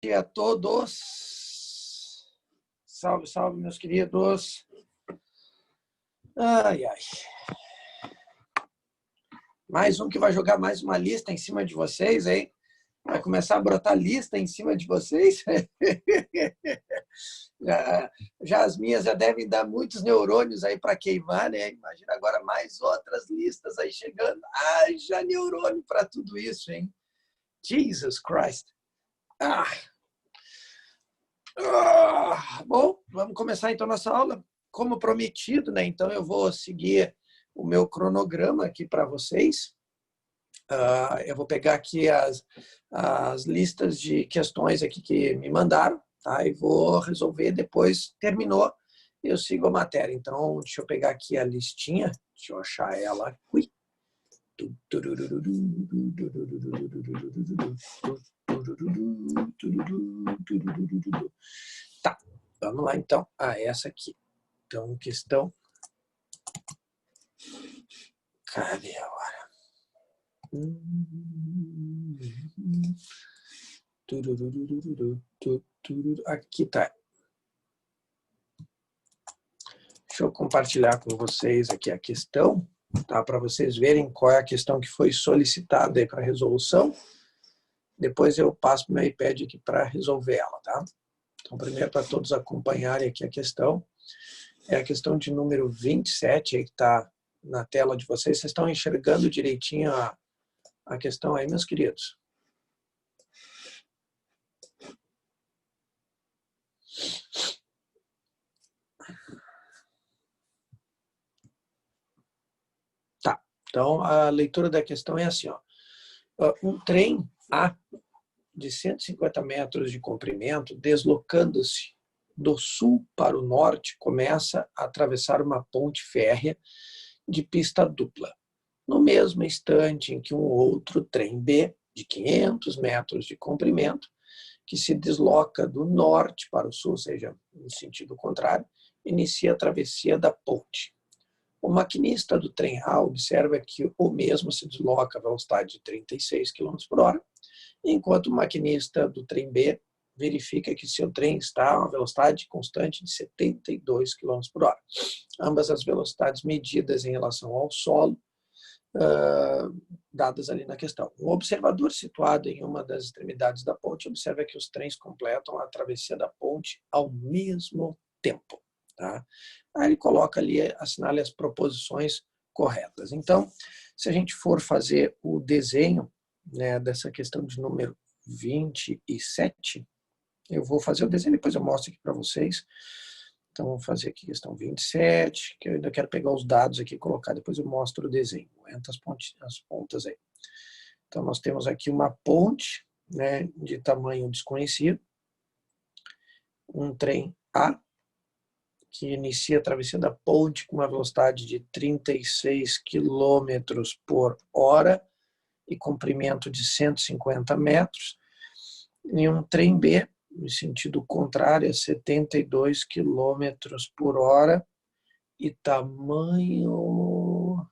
Dia a todos. Salve, salve, meus queridos. Ai, ai. Mais um que vai jogar mais uma lista em cima de vocês, hein? Vai começar a brotar lista em cima de vocês. Já as minhas já devem dar muitos neurônios aí para queimar, né? Imagina agora mais outras listas aí chegando. Ai, já neurônio para tudo isso, hein? Jesus Christ. Bom, vamos começar então nossa aula. Como prometido, né? Então eu vou seguir o meu cronograma aqui para vocês. Eu vou pegar aqui as listas de questões aqui que me mandaram, tá? E vou resolver depois. Terminou, eu sigo a matéria. Então, deixa eu pegar aqui a listinha. Deixa eu achar ela. Ui. Tá, vamos lá então. Essa aqui. Então, questão. Cadê a hora? Aqui tá. Deixa eu compartilhar com vocês aqui a questão, tá? Para vocês verem qual é a questão que foi solicitada para resolução. Depois eu passo para o meu iPad aqui para resolver ela, tá? Então, primeiro, para todos acompanharem aqui a questão, é a questão de número 27, aí que está na tela de vocês. Vocês estão enxergando direitinho a questão aí, meus queridos? Tá, então a leitura da questão é assim, ó. Um trem A de 150 metros de comprimento, deslocando-se do sul para o norte, começa a atravessar uma ponte férrea de pista dupla. No mesmo instante em que um outro trem B, de 500 metros de comprimento, que se desloca do norte para o sul, ou seja, no sentido contrário, inicia a travessia da ponte. O maquinista do trem A observa que o mesmo se desloca a velocidade de 36 km por hora, enquanto o maquinista do trem B verifica que seu trem está a uma velocidade constante de 72 km por hora. Ambas as velocidades medidas em relação ao solo, dadas ali na questão. Um observador situado em uma das extremidades da ponte observa que os trens completam a travessia da ponte ao mesmo tempo. Tá? Aí ele coloca ali, assinala as proposições corretas. Então, se a gente for fazer o desenho, né, dessa questão de número 27, eu vou fazer o desenho, depois eu mostro aqui para vocês. Então, vamos fazer aqui questão 27, que eu ainda quero pegar os dados aqui e colocar, depois eu mostro o desenho. Entra as pontas aí. Então, nós temos aqui uma ponte, né, de tamanho desconhecido, um trem A, que inicia a travessia da ponte com uma velocidade de 36 km por hora e comprimento de 150 metros, e um trem B, em sentido contrário, a 72 km por hora e tamanho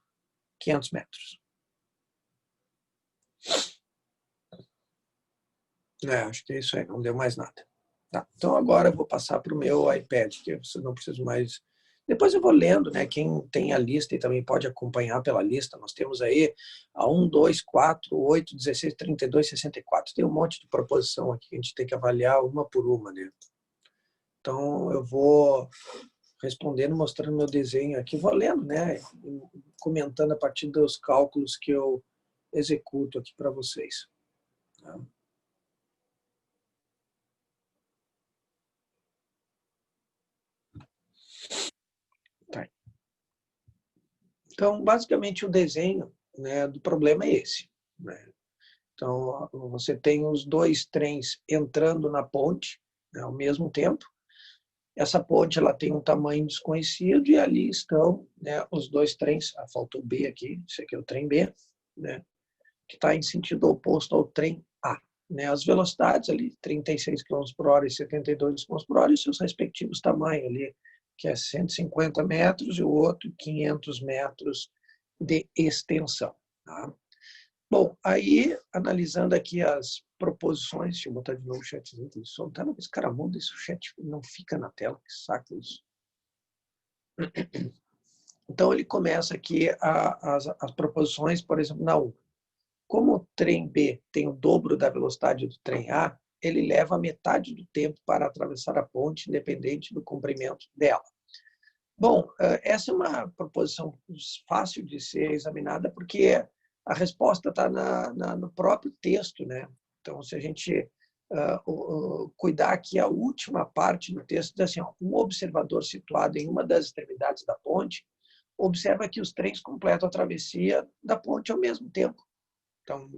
500 metros. Acho que é isso aí, não deu mais nada. Tá, então agora eu vou passar para o meu iPad, que você não precisa mais. Depois eu vou lendo, né? Quem tem a lista e também pode acompanhar pela lista. Nós temos aí a 1, 2, 4, 8, 16, 32, 64. Tem um monte de proposição aqui que a gente tem que avaliar uma por uma, né? Então eu vou respondendo, mostrando meu desenho aqui, vou lendo, né? Comentando a partir dos cálculos que eu executo aqui para vocês. Tá? Tá. Então, basicamente, o desenho, né, do problema é esse. Né? Então, você tem os dois trens entrando na ponte, né, ao mesmo tempo. Essa ponte ela tem um tamanho desconhecido e ali estão, né, os dois trens. Faltou o B aqui, esse aqui é o trem B, né, que está em sentido oposto ao trem A. Né? As velocidades ali, 36 km por hora e 72 km por hora, e seus respectivos tamanhos ali, que é 150 metros e o outro 500 metros de extensão. Tá? Bom, aí, analisando aqui as proposições, deixa eu botar de novo o chatzinho, tem som, tá? Esse cara muda, isso o chat não fica na tela, que saco isso. Então, ele começa aqui as proposições, por exemplo, na 1. Como o trem B tem o dobro da velocidade do trem A, ele leva metade do tempo para atravessar a ponte, independente do comprimento dela. Bom, essa é uma proposição fácil de ser examinada, porque a resposta está no próprio texto, né? Então, se a gente cuidar que a última parte do texto diz assim, ó, um observador situado em uma das extremidades da ponte observa que os trens completam a travessia da ponte ao mesmo tempo. Então,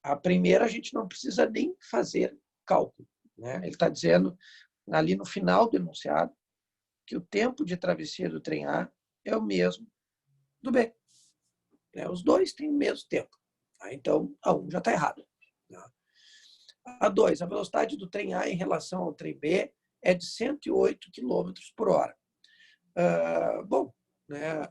a primeira a gente não precisa nem fazer cálculo, né? Ele está dizendo ali no final do enunciado que o tempo de travessia do trem A é o mesmo do B. Os dois têm o mesmo tempo. Então, a 1 já está errada. A 2, a velocidade do trem A em relação ao trem B é de 108 km por hora. Bom, né,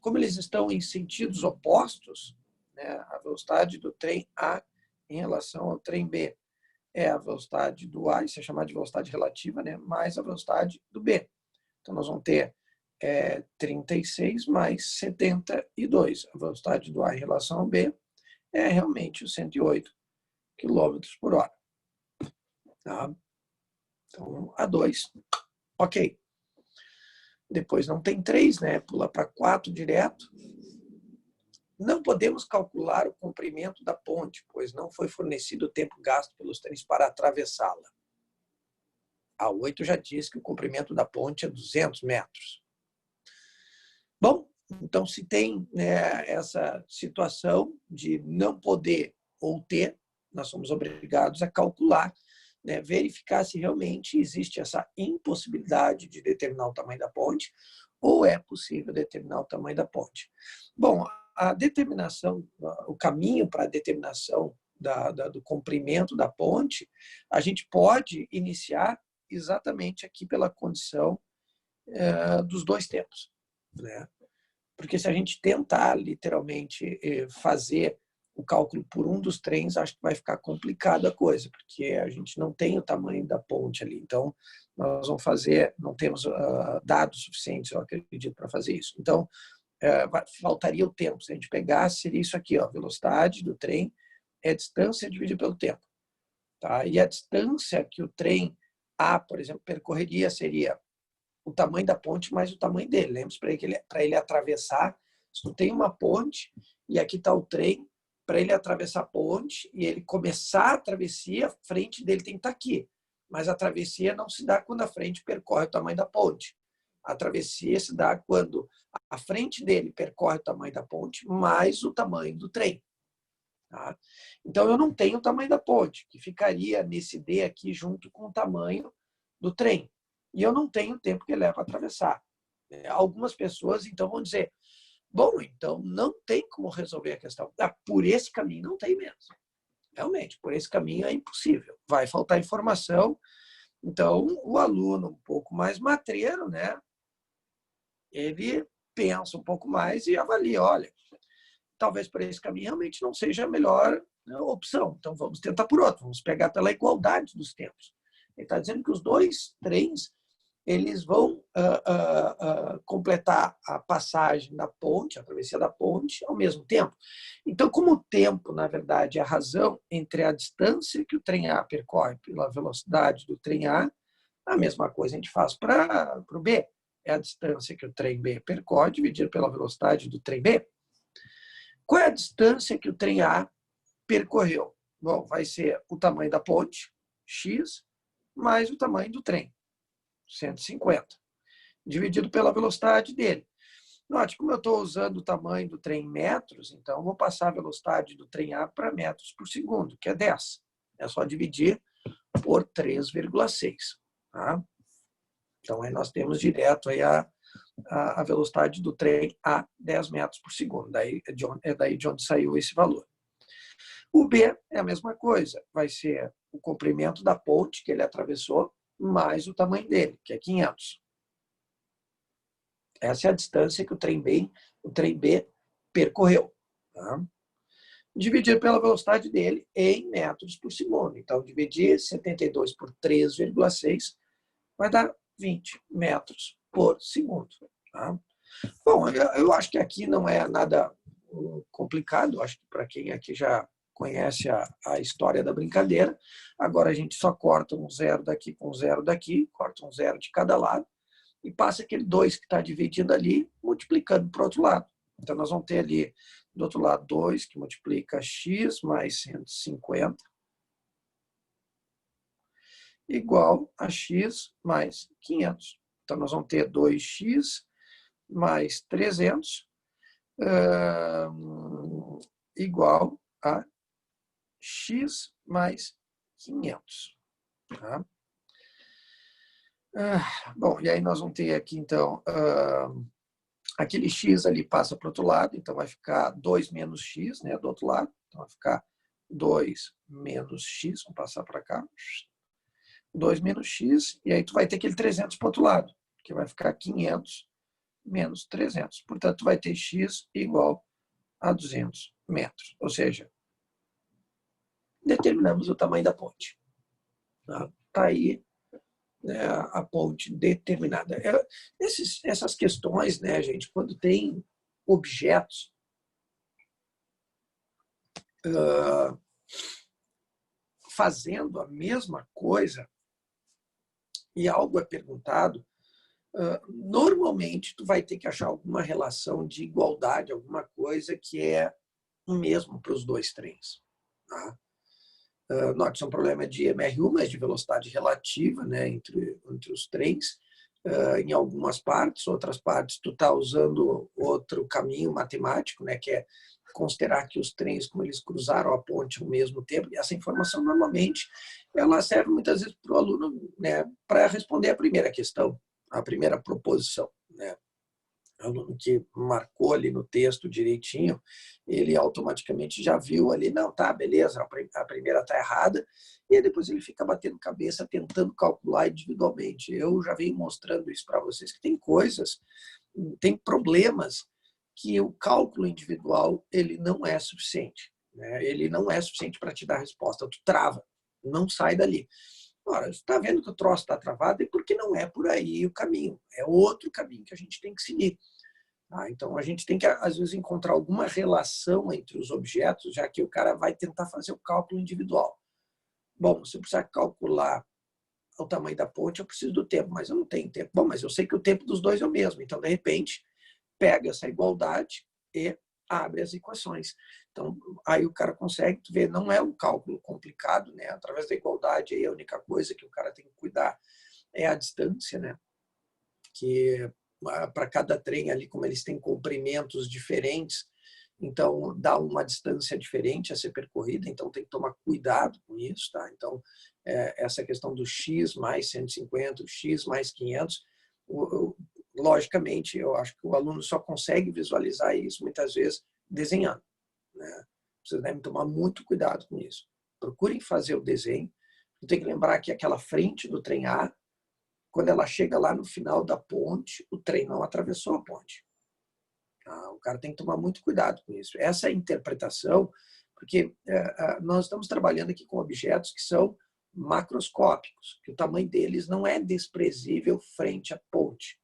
como eles estão em sentidos opostos, né, a velocidade do trem A em relação ao trem B é a velocidade do A, isso é chamado de velocidade relativa, né, mais a velocidade do B. Então, nós vamos ter 36 mais 72. A velocidade do A em relação ao B é realmente os 108 km por hora. Tá? Então, a 2, ok. Depois não tem 3, né? Pula para 4 direto. Não podemos calcular o comprimento da ponte, pois não foi fornecido o tempo gasto pelos trens para atravessá-la. A 8 já diz que o comprimento da ponte é 200 metros. Bom, então se tem, né, essa situação de não poder ou ter, nós somos obrigados a calcular, né, verificar se realmente existe essa impossibilidade de determinar o tamanho da ponte ou é possível determinar o tamanho da ponte. Bom, a determinação, o caminho para a determinação do comprimento da ponte, a gente pode iniciar exatamente aqui pela condição dos dois tempos, né? Porque se a gente tentar literalmente fazer o cálculo por um dos trens, acho que vai ficar complicada a coisa, porque a gente não tem o tamanho da ponte ali. Então, nós vamos fazer, não temos dados suficientes, eu acredito, para fazer isso. Então, faltaria o tempo. Se a gente pegasse, seria isso aqui, ó, velocidade do trem é a distância dividida pelo tempo. Tá? E a distância que o trem A, por exemplo, percorreria seria o tamanho da ponte mais o tamanho dele. Lembra-se, para ele atravessar, se tu tem uma ponte e aqui está o trem, para ele atravessar a ponte e ele começar a travessia, a frente dele tem que estar aqui. Mas a travessia não se dá quando a frente percorre o tamanho da ponte. A travessia se dá quando a frente dele percorre o tamanho da ponte mais o tamanho do trem. Tá? Então, eu não tenho o tamanho da ponte, que ficaria nesse D aqui junto com o tamanho do trem. E eu não tenho o tempo que leva a atravessar. Algumas pessoas, então, vão dizer, bom, então não tem como resolver a questão. Por esse caminho não tem mesmo. Realmente, por esse caminho é impossível. Vai faltar informação. Então, o aluno um pouco mais matreiro, né? Ele pensa um pouco mais e avalia, olha, talvez por esse caminho realmente não seja a melhor opção. Então, vamos tentar por outro. Vamos pegar pela igualdade dos tempos. Ele está dizendo que os dois trens eles vão completar a passagem da ponte, a travessia da ponte, ao mesmo tempo. Então, como o tempo, na verdade, é a razão entre a distância que o trem A percorre pela velocidade do trem A mesma coisa a gente faz para o B. É a distância que o trem B percorre dividido pela velocidade do trem B. Qual é a distância que o trem A percorreu? Bom, vai ser o tamanho da ponte, x, mais o tamanho do trem, 150, dividido pela velocidade dele. Note, como eu estou usando o tamanho do trem em metros, então vou passar a velocidade do trem A para metros por segundo, que é 10. É só dividir por 3,6. Tá? Então, aí nós temos direto aí a velocidade do trem a 10 metros por segundo. É daí de onde saiu esse valor. O B é a mesma coisa. Vai ser o comprimento da ponte que ele atravessou, mais o tamanho dele, que é 500. Essa é a distância que o trem B percorreu. Tá? dividir pela velocidade dele em metros por segundo. Então, dividir 72 por 3,6 vai dar 20 metros por segundo. Tá? Bom, eu acho que aqui não é nada complicado. Acho que para quem aqui já conhece a história da brincadeira, agora a gente só corta um zero daqui com um zero daqui, corta um zero de cada lado e passa aquele 2 que está dividindo ali, multiplicando para o outro lado. Então, nós vamos ter ali, do outro lado, 2, que multiplica x mais 150, igual a x mais 500. Então, nós vamos ter 2x mais 300, igual a x mais 500. Tá? Bom, e aí nós vamos ter aqui, então, aquele x ali passa para o outro lado, então vai ficar 2 menos x, né, do outro lado. Então vai ficar 2 menos x, vamos passar para cá. 2 menos x, e aí tu vai ter aquele 300 para o outro lado, que vai ficar 500 menos 300. Portanto, tu vai ter x igual a 200 metros. Ou seja, determinamos o tamanho da ponte. Tá aí, né, a ponte determinada. Essas questões, né, gente, quando tem objetos fazendo a mesma coisa e algo é perguntado, normalmente tu vai ter que achar alguma relação de igualdade, alguma coisa que é o mesmo para os dois trens. Tá? Note, é um problema de MRU, mas de velocidade relativa, né, entre os trens. Em algumas partes, outras partes tu está usando outro caminho matemático, né, que é considerar que os trens, como eles cruzaram a ponte ao mesmo tempo. E essa informação, normalmente, ela serve muitas vezes para o aluno, né, para responder a primeira questão, a primeira proposição. Né? O aluno que marcou ali no texto direitinho, ele automaticamente já viu ali, não, tá, beleza, a primeira está errada, e depois ele fica batendo cabeça, tentando calcular individualmente. Eu já venho mostrando isso para vocês, que tem coisas, tem problemas que o cálculo individual ele não é suficiente. Né? Ele não é suficiente para te dar a resposta. Tu trava, não sai dali. Ora, você está vendo que o troço está travado, e porque não é por aí o caminho. É outro caminho que a gente tem que seguir. Tá? Então, a gente tem que, às vezes, encontrar alguma relação entre os objetos, já que o cara vai tentar fazer o cálculo individual. Bom, se eu precisar calcular o tamanho da ponte, eu preciso do tempo, mas eu não tenho tempo. Bom, mas eu sei que o tempo dos dois é o mesmo. Então, de repente, pega essa igualdade e abre as equações. Então, aí o cara consegue ver, não é um cálculo complicado, né? Através da igualdade, aí a única coisa que o cara tem que cuidar é a distância, né? Que para cada trem ali, como eles têm comprimentos diferentes, então dá uma distância diferente a ser percorrida, então tem que tomar cuidado com isso, tá? Então, essa questão do x mais 150, o x mais 500, logicamente, eu acho que o aluno só consegue visualizar isso muitas vezes desenhando. Né? Vocês devem tomar muito cuidado com isso. Procurem fazer o desenho. Tem que lembrar que aquela frente do trem A, quando ela chega lá no final da ponte, o trem não atravessou a ponte. O cara tem que tomar muito cuidado com isso. Essa é a interpretação, porque nós estamos trabalhando aqui com objetos que são macroscópicos, que o tamanho deles não é desprezível frente à ponte.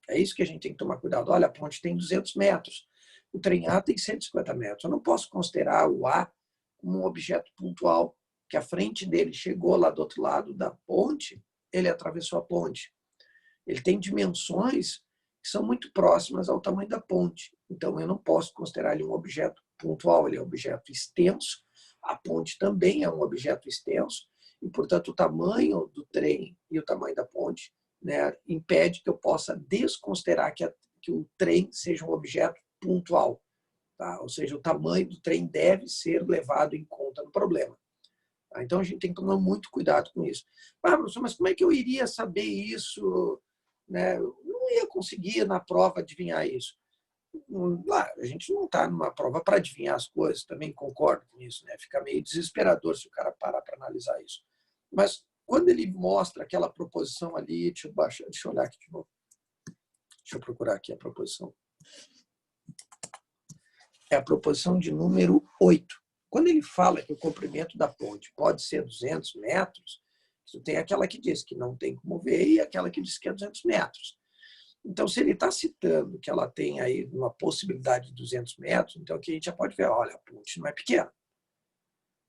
É isso que a gente tem que tomar cuidado. Olha, a ponte tem 200 metros, o trem A tem 150 metros. Eu não posso considerar o A como um objeto pontual, que a frente dele chegou lá do outro lado da ponte, ele atravessou a ponte. Ele tem dimensões que são muito próximas ao tamanho da ponte. Então, eu não posso considerar ele um objeto pontual, ele é um objeto extenso. A ponte também é um objeto extenso, e, portanto, o tamanho do trem e o tamanho da ponte, né, impede que eu possa desconsiderar que o trem seja um objeto pontual. Tá? Ou seja, o tamanho do trem deve ser levado em conta no problema. Tá? Então, a gente tem que tomar muito cuidado com isso. Professor, mas como é que eu iria saber isso? Né? Eu não ia conseguir, na prova, adivinhar isso. A gente não está numa prova para adivinhar as coisas, também concordo com isso. Né? Fica meio desesperador se o cara parar para analisar isso. Mas, quando ele mostra aquela proposição ali, deixa eu olhar aqui de novo. Deixa eu procurar aqui a proposição. É a proposição de número 8. Quando ele fala que o comprimento da ponte pode ser 200 metros, tem aquela que diz que não tem como ver e aquela que diz que é 200 metros. Então, se ele está citando que ela tem aí uma possibilidade de 200 metros, então aqui a gente já pode ver, olha, a ponte não é pequena.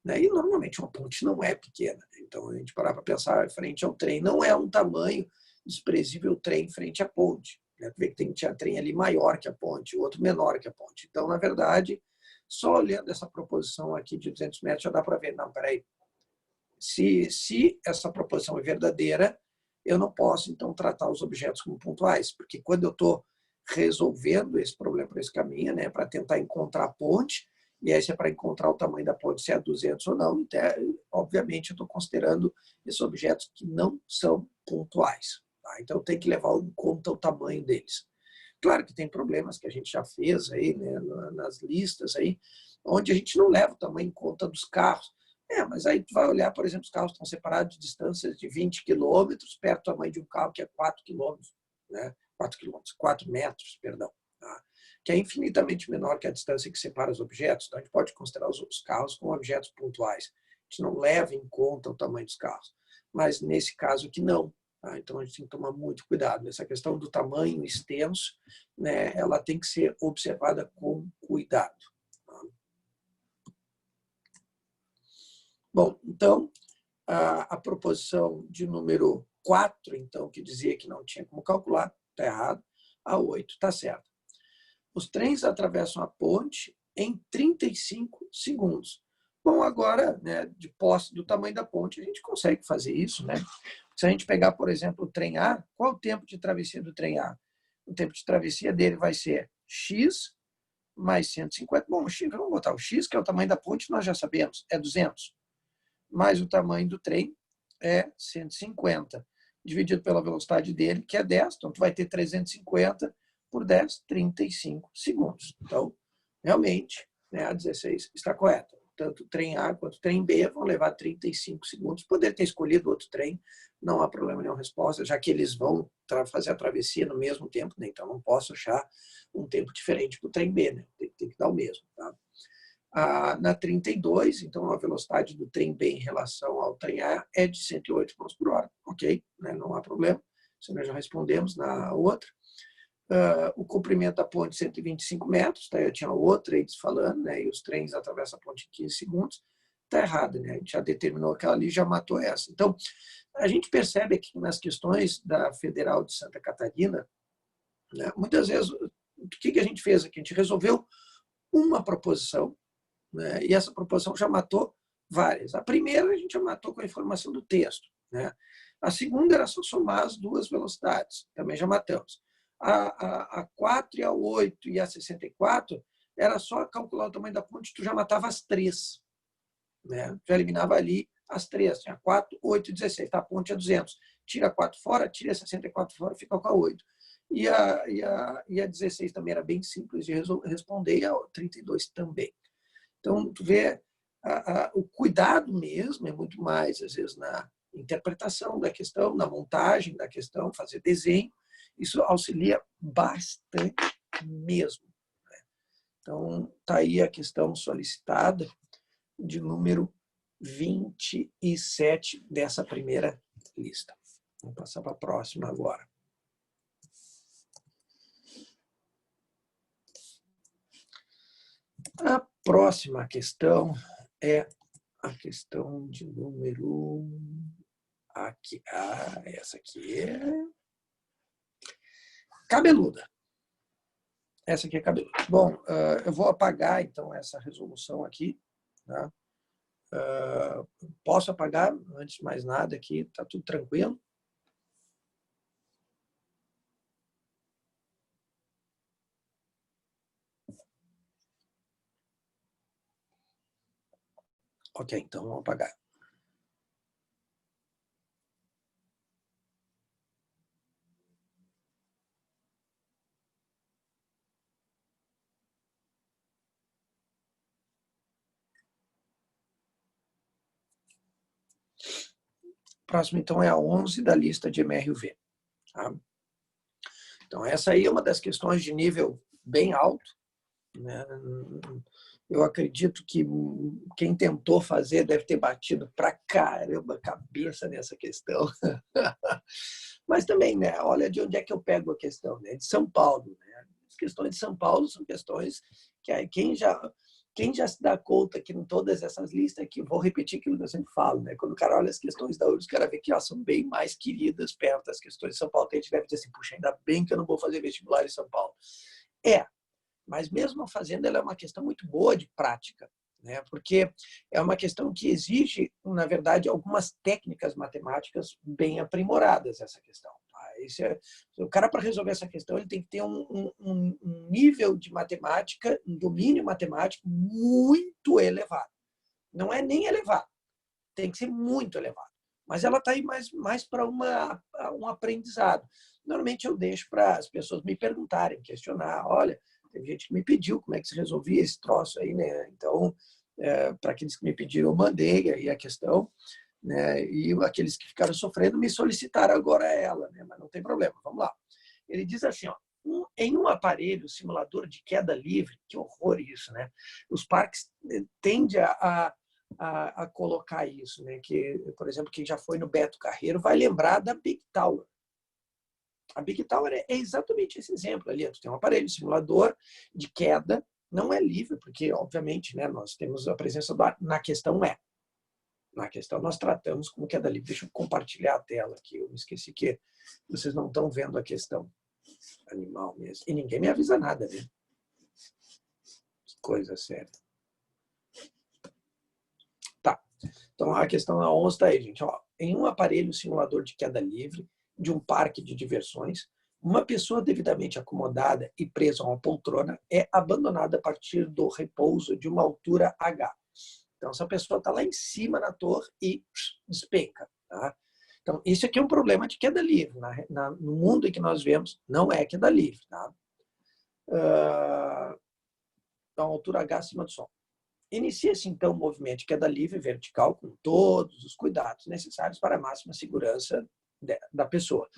E normalmente uma ponte não é pequena. Então, a gente parar para pensar frente ao trem, não é um tamanho desprezível o trem frente à ponte. Vê que tinha trem ali maior que a ponte, o outro menor que a ponte. Então, na verdade, só olhando essa proposição aqui de 200 metros já dá para ver, não, peraí, se essa proposição é verdadeira, eu não posso, então, tratar os objetos como pontuais, porque quando eu estou resolvendo esse problema por esse caminho, para tentar encontrar a ponte, e aí se é para encontrar o tamanho da ponte, se é 200 ou não, então, obviamente eu estou considerando esses objetos que não são pontuais. Tá? Então, eu tenho que levar em conta o tamanho deles. Claro que tem problemas que a gente já fez aí, nas listas, aí, onde a gente não leva o tamanho em conta dos carros. Mas aí tu vai olhar, por exemplo, os carros estão separados de distâncias de 20 quilômetros, perto do tamanho de um carro que é 4 quilômetros, 4 metros, perdão, tá? Que é infinitamente menor que a distância que separa os objetos. Então, a gente pode considerar os carros como objetos pontuais. A gente não leva em conta o tamanho dos carros. Mas, nesse caso aqui, não. Tá? Então, a gente tem que tomar muito cuidado. Essa questão do tamanho extenso, ela tem que ser observada com cuidado. Bom, então, a proposição de número 4, então, que dizia que não tinha como calcular, está errado. A 8 está certa. Os trens atravessam a ponte em 35 segundos. Bom, agora, de posse do tamanho da ponte, a gente consegue fazer isso. Se a gente pegar, por exemplo, o trem A, qual é o tempo de travessia do trem A? O tempo de travessia dele vai ser x mais 150. Bom, vamos botar o x, que é o tamanho da ponte, nós já sabemos, é 200. Mais o tamanho do trem é 150, dividido pela velocidade dele, que é 10. Então, tu vai ter 350 por 10, 35 segundos. Então, realmente, a 16 está correta. Tanto o trem A quanto o trem B vão levar 35 segundos. Poder ter escolhido outro trem, não há problema nenhuma resposta, já que eles vão fazer a travessia no mesmo tempo, então não posso achar um tempo diferente para o trem B, tem que dar o mesmo. Tá? Na 32, então a velocidade do trem B em relação ao trem A é de 108 km por hora. Ok, não há problema. Isso nós já respondemos na outra. O comprimento da ponte, 125 metros. Tá? Eu tinha outra aí falando, e os trens atravessam a ponte em 15 segundos. Está errado, a gente já determinou aquela ali, já matou essa. Então, a gente percebe que nas questões da Federal de Santa Catarina, muitas vezes, o que a gente fez aqui? A gente resolveu uma proposição, e essa proposição já matou várias. A primeira a gente já matou com a informação do texto. A segunda era só somar as duas velocidades, também já matamos. A 4 e a 8 e a 64 era só calcular o tamanho da ponte, tu já matava as três. Já eliminava ali as três. Tinha 4, 8 e 16. Tá? A ponte é 200. Tira 4 fora, tira 64 fora, fica com a 8. E a 16 também era bem simples de responder, e a 32 também. Então, tu vê, o cuidado mesmo é muito mais, às vezes, na interpretação da questão, na montagem da questão, fazer desenho. Isso auxilia bastante mesmo. Então, está aí a questão solicitada de número 27 dessa primeira lista. Vamos passar para a próxima agora. A próxima questão é a questão de número... Aqui. Essa aqui é cabeluda. Essa aqui é cabeluda. Bom, eu vou apagar, então, essa resolução aqui. Tá? Posso apagar, antes de mais nada, aqui, está tudo tranquilo. Ok, então vamos apagar. Próximo, então, é a 11 da lista de MRUV. Tá? Então, essa aí é uma das questões de nível bem alto. Eu acredito que quem tentou fazer deve ter batido pra caramba a cabeça nessa questão. Mas também, né? Olha de onde é que eu pego a questão, né? De São Paulo, né? As questões de São Paulo são questões que aí quem já se dá conta que em todas essas listas, que vou repetir aquilo que eu sempre falo, né? Quando o cara olha as questões da URGS, o cara vê que elas são bem mais queridas perto das questões de São Paulo. A gente deve dizer assim, puxa, ainda bem que eu não vou fazer vestibular em São Paulo. Mas mesmo fazendo, ela é uma questão muito boa de prática, né? Porque é uma questão que exige, na verdade, algumas técnicas matemáticas bem aprimoradas, essa questão. O cara, para resolver essa questão, ele tem que ter um nível de matemática, um domínio matemático muito elevado. Não é nem elevado, tem que ser muito elevado. Mas ela está aí mais para um aprendizado. Normalmente eu deixo para as pessoas me perguntarem, questionar. Olha, tem gente que me pediu como é que se resolvia esse troço aí, né? Então, para aqueles que me pediram, eu mandei aí a questão, né? E aqueles que ficaram sofrendo me solicitaram agora ela, né? Mas não tem problema, vamos lá. Ele diz assim, ó, em um aparelho simulador de queda livre, que horror isso, né? Os parques tendem a colocar isso, né? Que, por exemplo, quem já foi no Beto Carreiro vai lembrar da Big Tower. A Big Tower é exatamente esse exemplo ali. Tu tem um aparelho simulador de queda, não é livre, porque, obviamente, né, nós temos a presença do ar. Na questão é. Na questão nós tratamos como queda livre. Deixa eu compartilhar a tela aqui. Eu me esqueci que vocês não estão vendo a questão. Animal mesmo. E ninguém me avisa nada, né? Que coisa séria. Tá. Então, a questão 11 está aí, gente. Ó, em um aparelho simulador de queda livre, de um parque de diversões, uma pessoa devidamente acomodada e presa a uma poltrona é abandonada a partir do repouso de uma altura H. Então, essa pessoa está lá em cima na torre e despenca. Tá? Então, isso aqui é um problema de queda livre. No mundo em que nós vemos, não é queda livre. Tá? Então, altura H acima do Sol. Inicia-se, então, o movimento de queda livre vertical com todos os cuidados necessários para a máxima segurança da pessoa.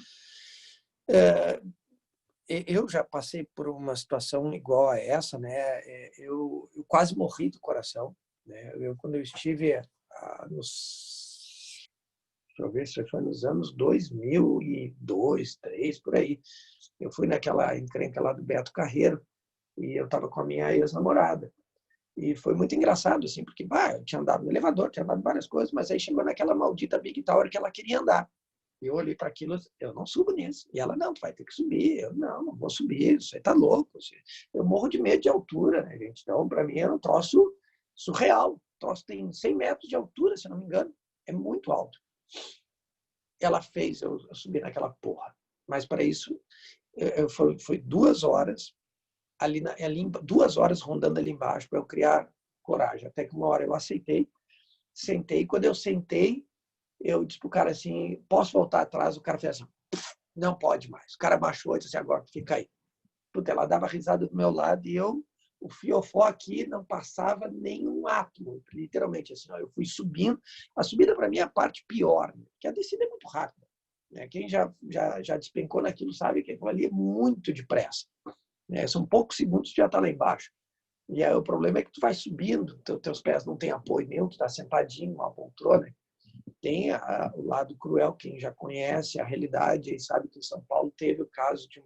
Eu já passei por uma situação igual a essa, né? Eu quase morri do coração, né? Quando eu estive deixa eu ver se foi nos anos 2002, 2003, por aí. Eu fui naquela encrenca lá do Beto Carreiro e eu estava com a minha ex-namorada. E foi muito engraçado, assim, porque eu tinha andado no elevador, tinha andado várias coisas, mas aí chegou naquela maldita Big Tower que ela queria andar. E eu olhei para aquilo, eu não subo nisso. E ela, não, tu vai ter que subir. Eu, não vou subir, você tá louco. Eu morro de medo de altura, né, gente? Então, para mim, é um troço surreal. O troço tem 100 metros de altura, se não me engano. É muito alto. Ela fez eu subir naquela porra. Mas, para isso, foi 2 horas, ali 2 horas rondando ali embaixo para eu criar coragem. Até que uma hora eu aceitei, sentei. Quando eu sentei, eu disse pro cara assim, posso voltar atrás? O cara fez assim, não pode mais. O cara baixou e disse assim, agora fica aí. Puta, ela dava risada do meu lado e o fiofó aqui não passava nenhum átomo, literalmente assim. Ó, eu fui subindo. A subida para mim é a parte pior, né? Porque a descida é muito rápida. Né? Quem já despencou naquilo sabe que aquilo ali é muito depressa. Né? São poucos segundos que já está lá embaixo. E aí o problema é que tu vai subindo, teus pés não têm apoio nenhum, tu está sentadinho numa poltrona. Tem o lado cruel, quem já conhece a realidade e sabe que em São Paulo teve o caso de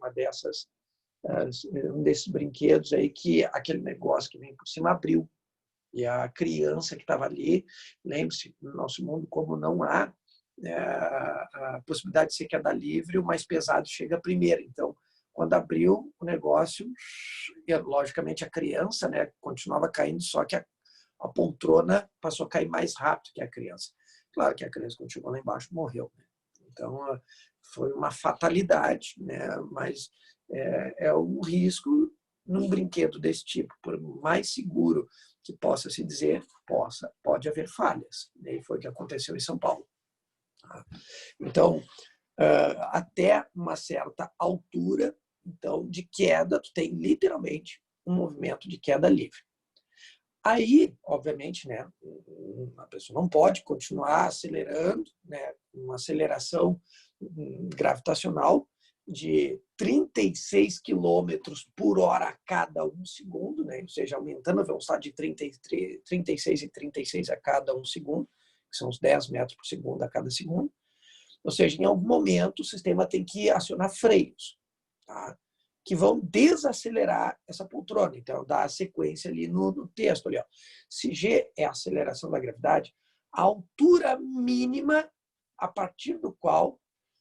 um desses brinquedos aí que aquele negócio que vem por cima abriu. E a criança que estava ali, lembre-se, no nosso mundo, como não há a possibilidade de ser queda livre, o mais pesado chega primeiro. Então, quando abriu o negócio, logicamente a criança, né, continuava caindo, só que a poltrona passou a cair mais rápido que a criança. Claro que a criança, quando chegou lá embaixo, morreu. Né? Então, foi uma fatalidade, né? Mas é um risco num brinquedo desse tipo. Por mais seguro que possa se dizer, pode haver falhas. E foi o que aconteceu em São Paulo. Então, até uma certa altura então, de queda, tu tem literalmente um movimento de queda livre. Aí, obviamente, né, a pessoa não pode continuar acelerando, né, uma aceleração gravitacional, de 36 quilômetros por hora a cada 1 segundo, né? Ou seja, aumentando a velocidade de 36 e 36 a cada 1 segundo, que são os 10 metros por segundo a cada segundo. Ou seja, em algum momento o sistema tem que acionar freios, tá? Que vão desacelerar essa poltrona. Então, dá a sequência ali no texto. Ali, ó. Se G é a aceleração da gravidade, a altura mínima a partir do qual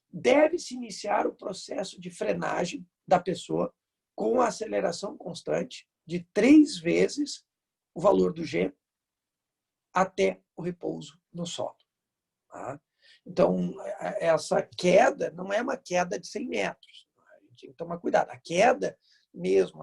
deve-se iniciar o processo de frenagem da pessoa com a aceleração constante de 3 vezes o valor do G até o repouso no solo. Tá? Então, essa queda não é uma queda de 100 metros. A gente tem que tomar cuidado. A queda mesmo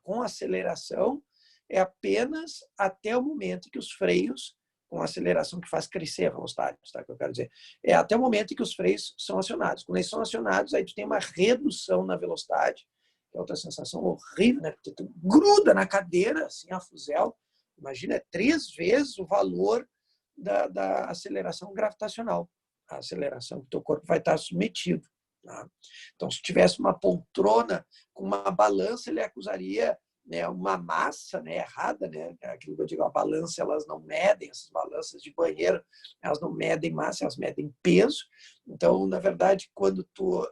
com aceleração é apenas até o momento que os freios, com aceleração que faz crescer a velocidade, tá? Que eu quero dizer. É até o momento em que os freios são acionados. Quando eles são acionados, aí tu tem uma redução na velocidade, que é outra sensação horrível, né? Porque tu gruda na cadeira, assim, a fuzel. Imagina, é 3 vezes o valor da aceleração gravitacional, a aceleração que o teu corpo vai estar submetido. Tá? Então, se tivesse uma poltrona com uma balança, ele acusaria, né, uma massa, né, errada, né? Aquilo que eu digo, a balança, elas não medem, essas balanças de banheiro, elas não medem massa, elas medem peso. Então, na verdade, quando tu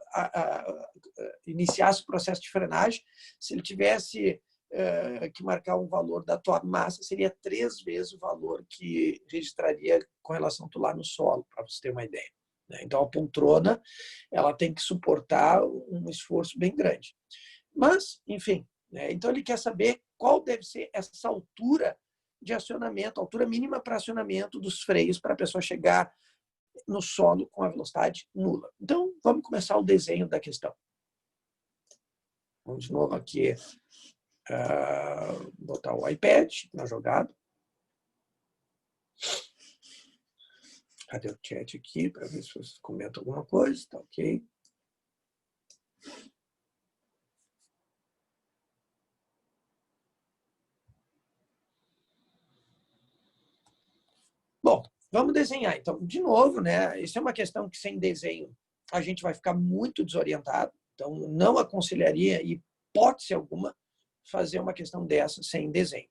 iniciasse o processo de frenagem, se ele tivesse que marcar um valor da tua massa, seria 3 vezes o valor que registraria com relação a tu lá no solo, para você ter uma ideia. Então, a poltrona, ela tem que suportar um esforço bem grande. Mas, enfim, né? Então ele quer saber qual deve ser essa altura de acionamento, a altura mínima para acionamento dos freios para a pessoa chegar no solo com a velocidade nula. Então, vamos começar o desenho da questão. Vamos de novo aqui botar o iPad na jogada. Cadê o chat aqui para ver se vocês comentam alguma coisa? Tá ok. Bom, vamos desenhar. Então, de novo, né? Isso é uma questão que sem desenho a gente vai ficar muito desorientado. Então, não aconselharia, hipótese alguma, fazer uma questão dessa sem desenho.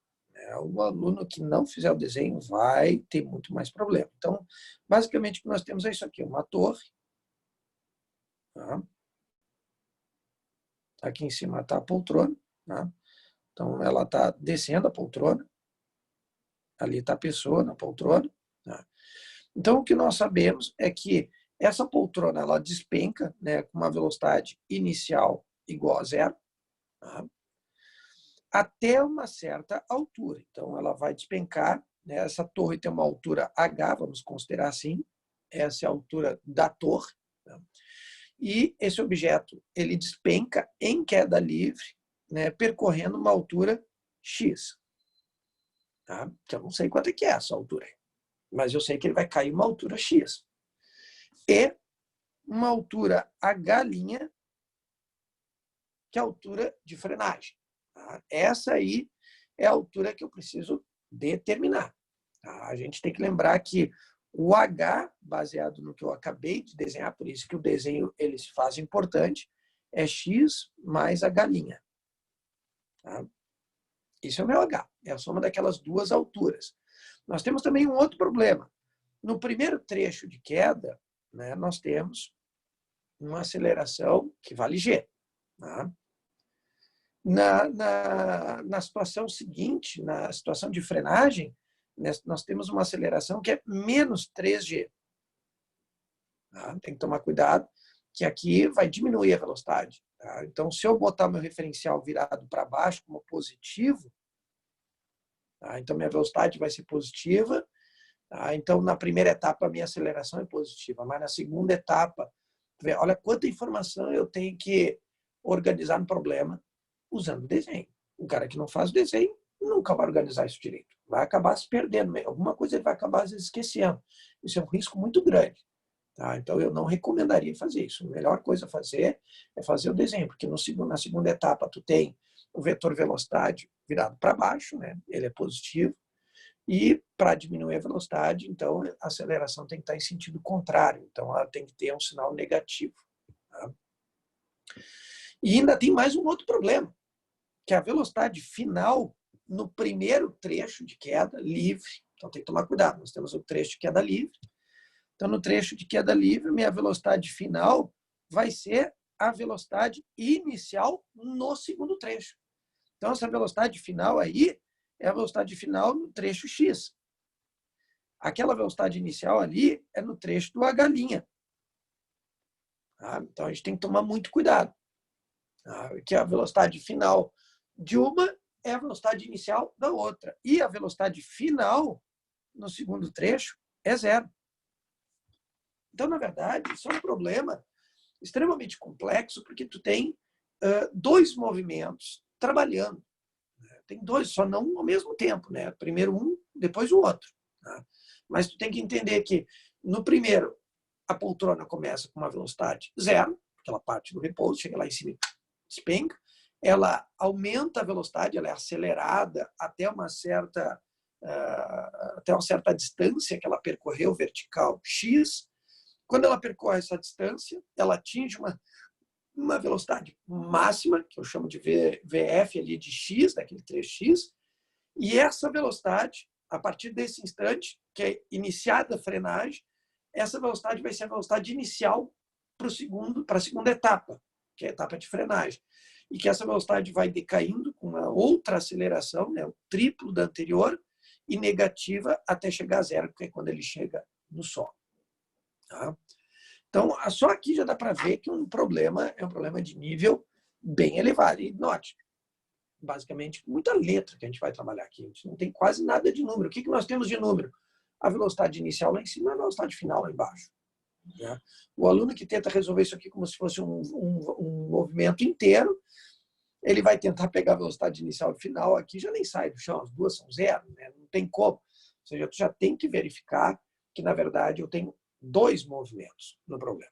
O aluno que não fizer o desenho vai ter muito mais problema. Então, basicamente, o que nós temos é isso aqui, uma torre. Tá? Aqui em cima está a poltrona. Tá? Então, ela está descendo a poltrona. Ali está a pessoa na poltrona. Tá? Então, o que nós sabemos é que essa poltrona ela despenca, né, com uma velocidade inicial igual a 0, tá? Até uma certa altura. Então, ela vai despencar. Né? Essa torre tem uma altura H, vamos considerar assim. Essa é a altura da torre. Tá? E esse objeto ele despenca em queda livre, né, percorrendo uma altura X. Tá? Que eu não sei quanto é que é essa altura, mas eu sei que ele vai cair uma altura X. E uma altura H', que é a altura de frenagem. Tá? Essa aí é a altura que eu preciso determinar. Tá? A gente tem que lembrar que o H, baseado no que eu acabei de desenhar, por isso que o desenho ele se faz importante, é X mais H'. Tá? Isso é o meu H, é a soma daquelas duas alturas. Nós temos também um outro problema. No primeiro trecho de queda, né, nós temos uma aceleração que vale G. Tá? Na situação seguinte, na situação de frenagem, nós temos uma aceleração que é menos 3G. Tá? Tem que tomar cuidado, que aqui vai diminuir a velocidade. Tá? Então, se eu botar meu referencial virado para baixo como positivo, tá? Então minha velocidade vai ser positiva. Tá? Então, na primeira etapa, a minha aceleração é positiva, mas na segunda etapa, olha quanta informação eu tenho que organizar no problema usando o desenho. O cara que não faz o desenho nunca vai organizar isso direito. Vai acabar se perdendo. Alguma coisa ele vai acabar às vezes esquecendo. Isso é um risco muito grande. Tá? Então, eu não recomendaria fazer isso. A melhor coisa a fazer é fazer o desenho, porque na segunda etapa tu tem o vetor velocidade virado para baixo, né? Ele é positivo. E para diminuir a velocidade, então, a aceleração tem que estar em sentido contrário. Então, ela tem que ter um sinal negativo. Tá? E ainda tem mais um outro problema, que é a velocidade final no primeiro trecho de queda livre. Então tem que tomar cuidado, nós temos o trecho de queda livre. Então no trecho de queda livre, minha velocidade final vai ser a velocidade inicial no segundo trecho. Então essa velocidade final aí é a velocidade final no trecho X. Aquela velocidade inicial ali é no trecho do H'. Tá? Então a gente tem que tomar muito cuidado. Tá? Que a velocidade final de uma é a velocidade inicial da outra. E a velocidade final no segundo trecho é zero. Então, na verdade, isso é um problema extremamente complexo, porque tu tem dois movimentos trabalhando. Né? Tem dois, só não ao mesmo tempo. Né? Primeiro um, depois o outro. Tá? Mas tu tem que entender que, no primeiro, a poltrona começa com uma velocidade zero, aquela parte do repouso, chega lá em cima e despenca. Ela aumenta a velocidade, ela é acelerada até uma certa distância que ela percorreu vertical X. Quando ela percorre essa distância, ela atinge uma velocidade máxima, que eu chamo de VF ali de X, daquele trecho X, e essa velocidade, a partir desse instante, que é iniciada a frenagem, essa velocidade vai ser a velocidade inicial para a segunda etapa, que é a etapa de frenagem. E que essa velocidade vai decaindo com uma outra aceleração, né, o triplo da anterior, e negativa até chegar a zero, que é quando ele chega no solo. Tá? Então, só aqui já dá para ver que um problema é um problema de nível bem elevado. E note, basicamente, muita letra que a gente vai trabalhar aqui. A gente não tem quase nada de número. O que nós temos de número? A velocidade inicial lá em cima e a velocidade final lá embaixo. Né? O aluno que tenta resolver isso aqui como se fosse um movimento inteiro, ele vai tentar pegar a velocidade inicial e final aqui, já nem sai do chão, as duas são zero, né? Não tem como. Ou seja, tu já tem que verificar que, na verdade, eu tenho dois movimentos no problema.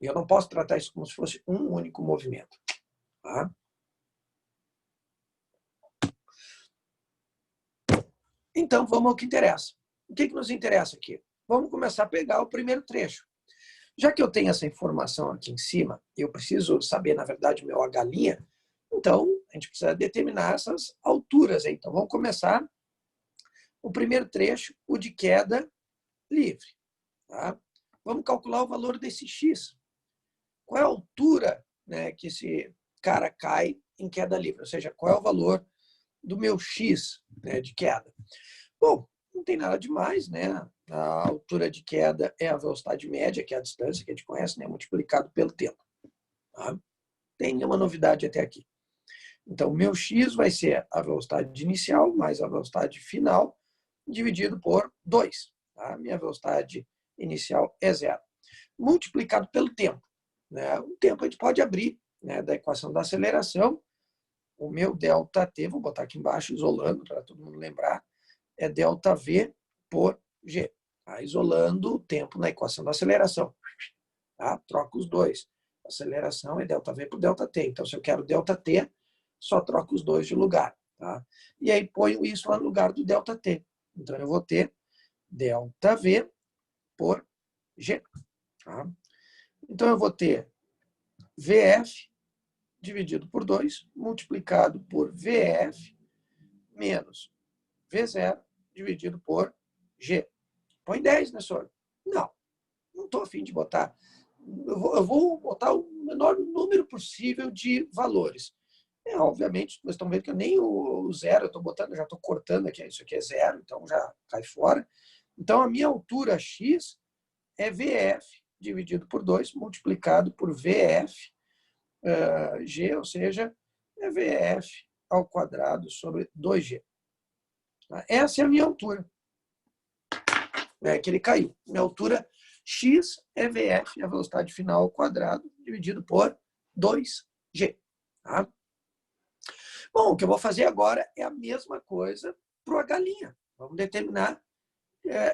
E eu não posso tratar isso como se fosse um único movimento. Tá? Então, vamos ao que interessa. O que nos interessa aqui? Vamos começar a pegar o primeiro trecho. Já que eu tenho essa informação aqui em cima, eu preciso saber, na verdade, o meu H', então a gente precisa determinar essas alturas aí. Então, vamos começar o primeiro trecho, o de queda livre. Tá? Vamos calcular o valor desse X. Qual é a altura, né, que esse cara cai em queda livre? Ou seja, qual é o valor do meu X, né, de queda? Bom, não tem nada demais, né? A altura de queda é a velocidade média, que é a distância que a gente conhece, né, multiplicado pelo tempo. Tá? Tem nenhuma novidade até aqui. Então, o meu X vai ser a velocidade inicial mais a velocidade final, dividido por 2. Tá? Minha velocidade inicial é zero. Multiplicado pelo tempo. Né? O tempo a gente pode abrir, né, da equação da aceleração. O meu ΔT, vou botar aqui embaixo, isolando, para todo mundo lembrar, é ΔV por G. Tá? Isolando o tempo na equação da aceleração. Tá? Troca os dois. A aceleração é ΔV por ΔT. Então, se eu quero ΔT, só troco os dois de lugar. Tá? E aí ponho isso lá no lugar do ΔT. Então, eu vou ter ΔV por G. Tá? Então, eu vou ter VF dividido por 2, multiplicado por VF, menos V0, dividido por G. Põe 10, né, senhor? Não estou a fim de botar. Eu vou botar o menor número possível de valores. Obviamente, nós estamos vendo que nem o zero eu estou botando, já estou cortando aqui, isso aqui é zero, então já cai fora. Então, a minha altura X é VF dividido por 2, multiplicado por VF G, ou seja, é VF ao quadrado sobre 2G. Essa é a minha altura. Que ele caiu. Minha altura X é VF, a velocidade final ao quadrado, dividido por 2G. Tá? Bom, o que eu vou fazer agora é a mesma coisa para o H'. Vamos determinar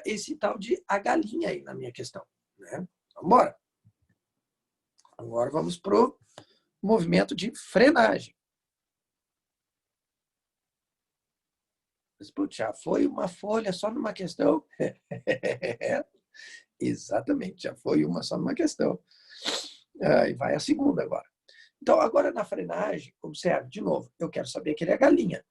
esse tal de H' aí na minha questão. Né? Vamos embora. Agora vamos para o movimento de frenagem. Putz, já foi uma folha só numa questão? Exatamente, já foi uma só numa questão. E vai a segunda agora. Então, agora na frenagem, observe, de novo, eu quero saber que ele é galinha,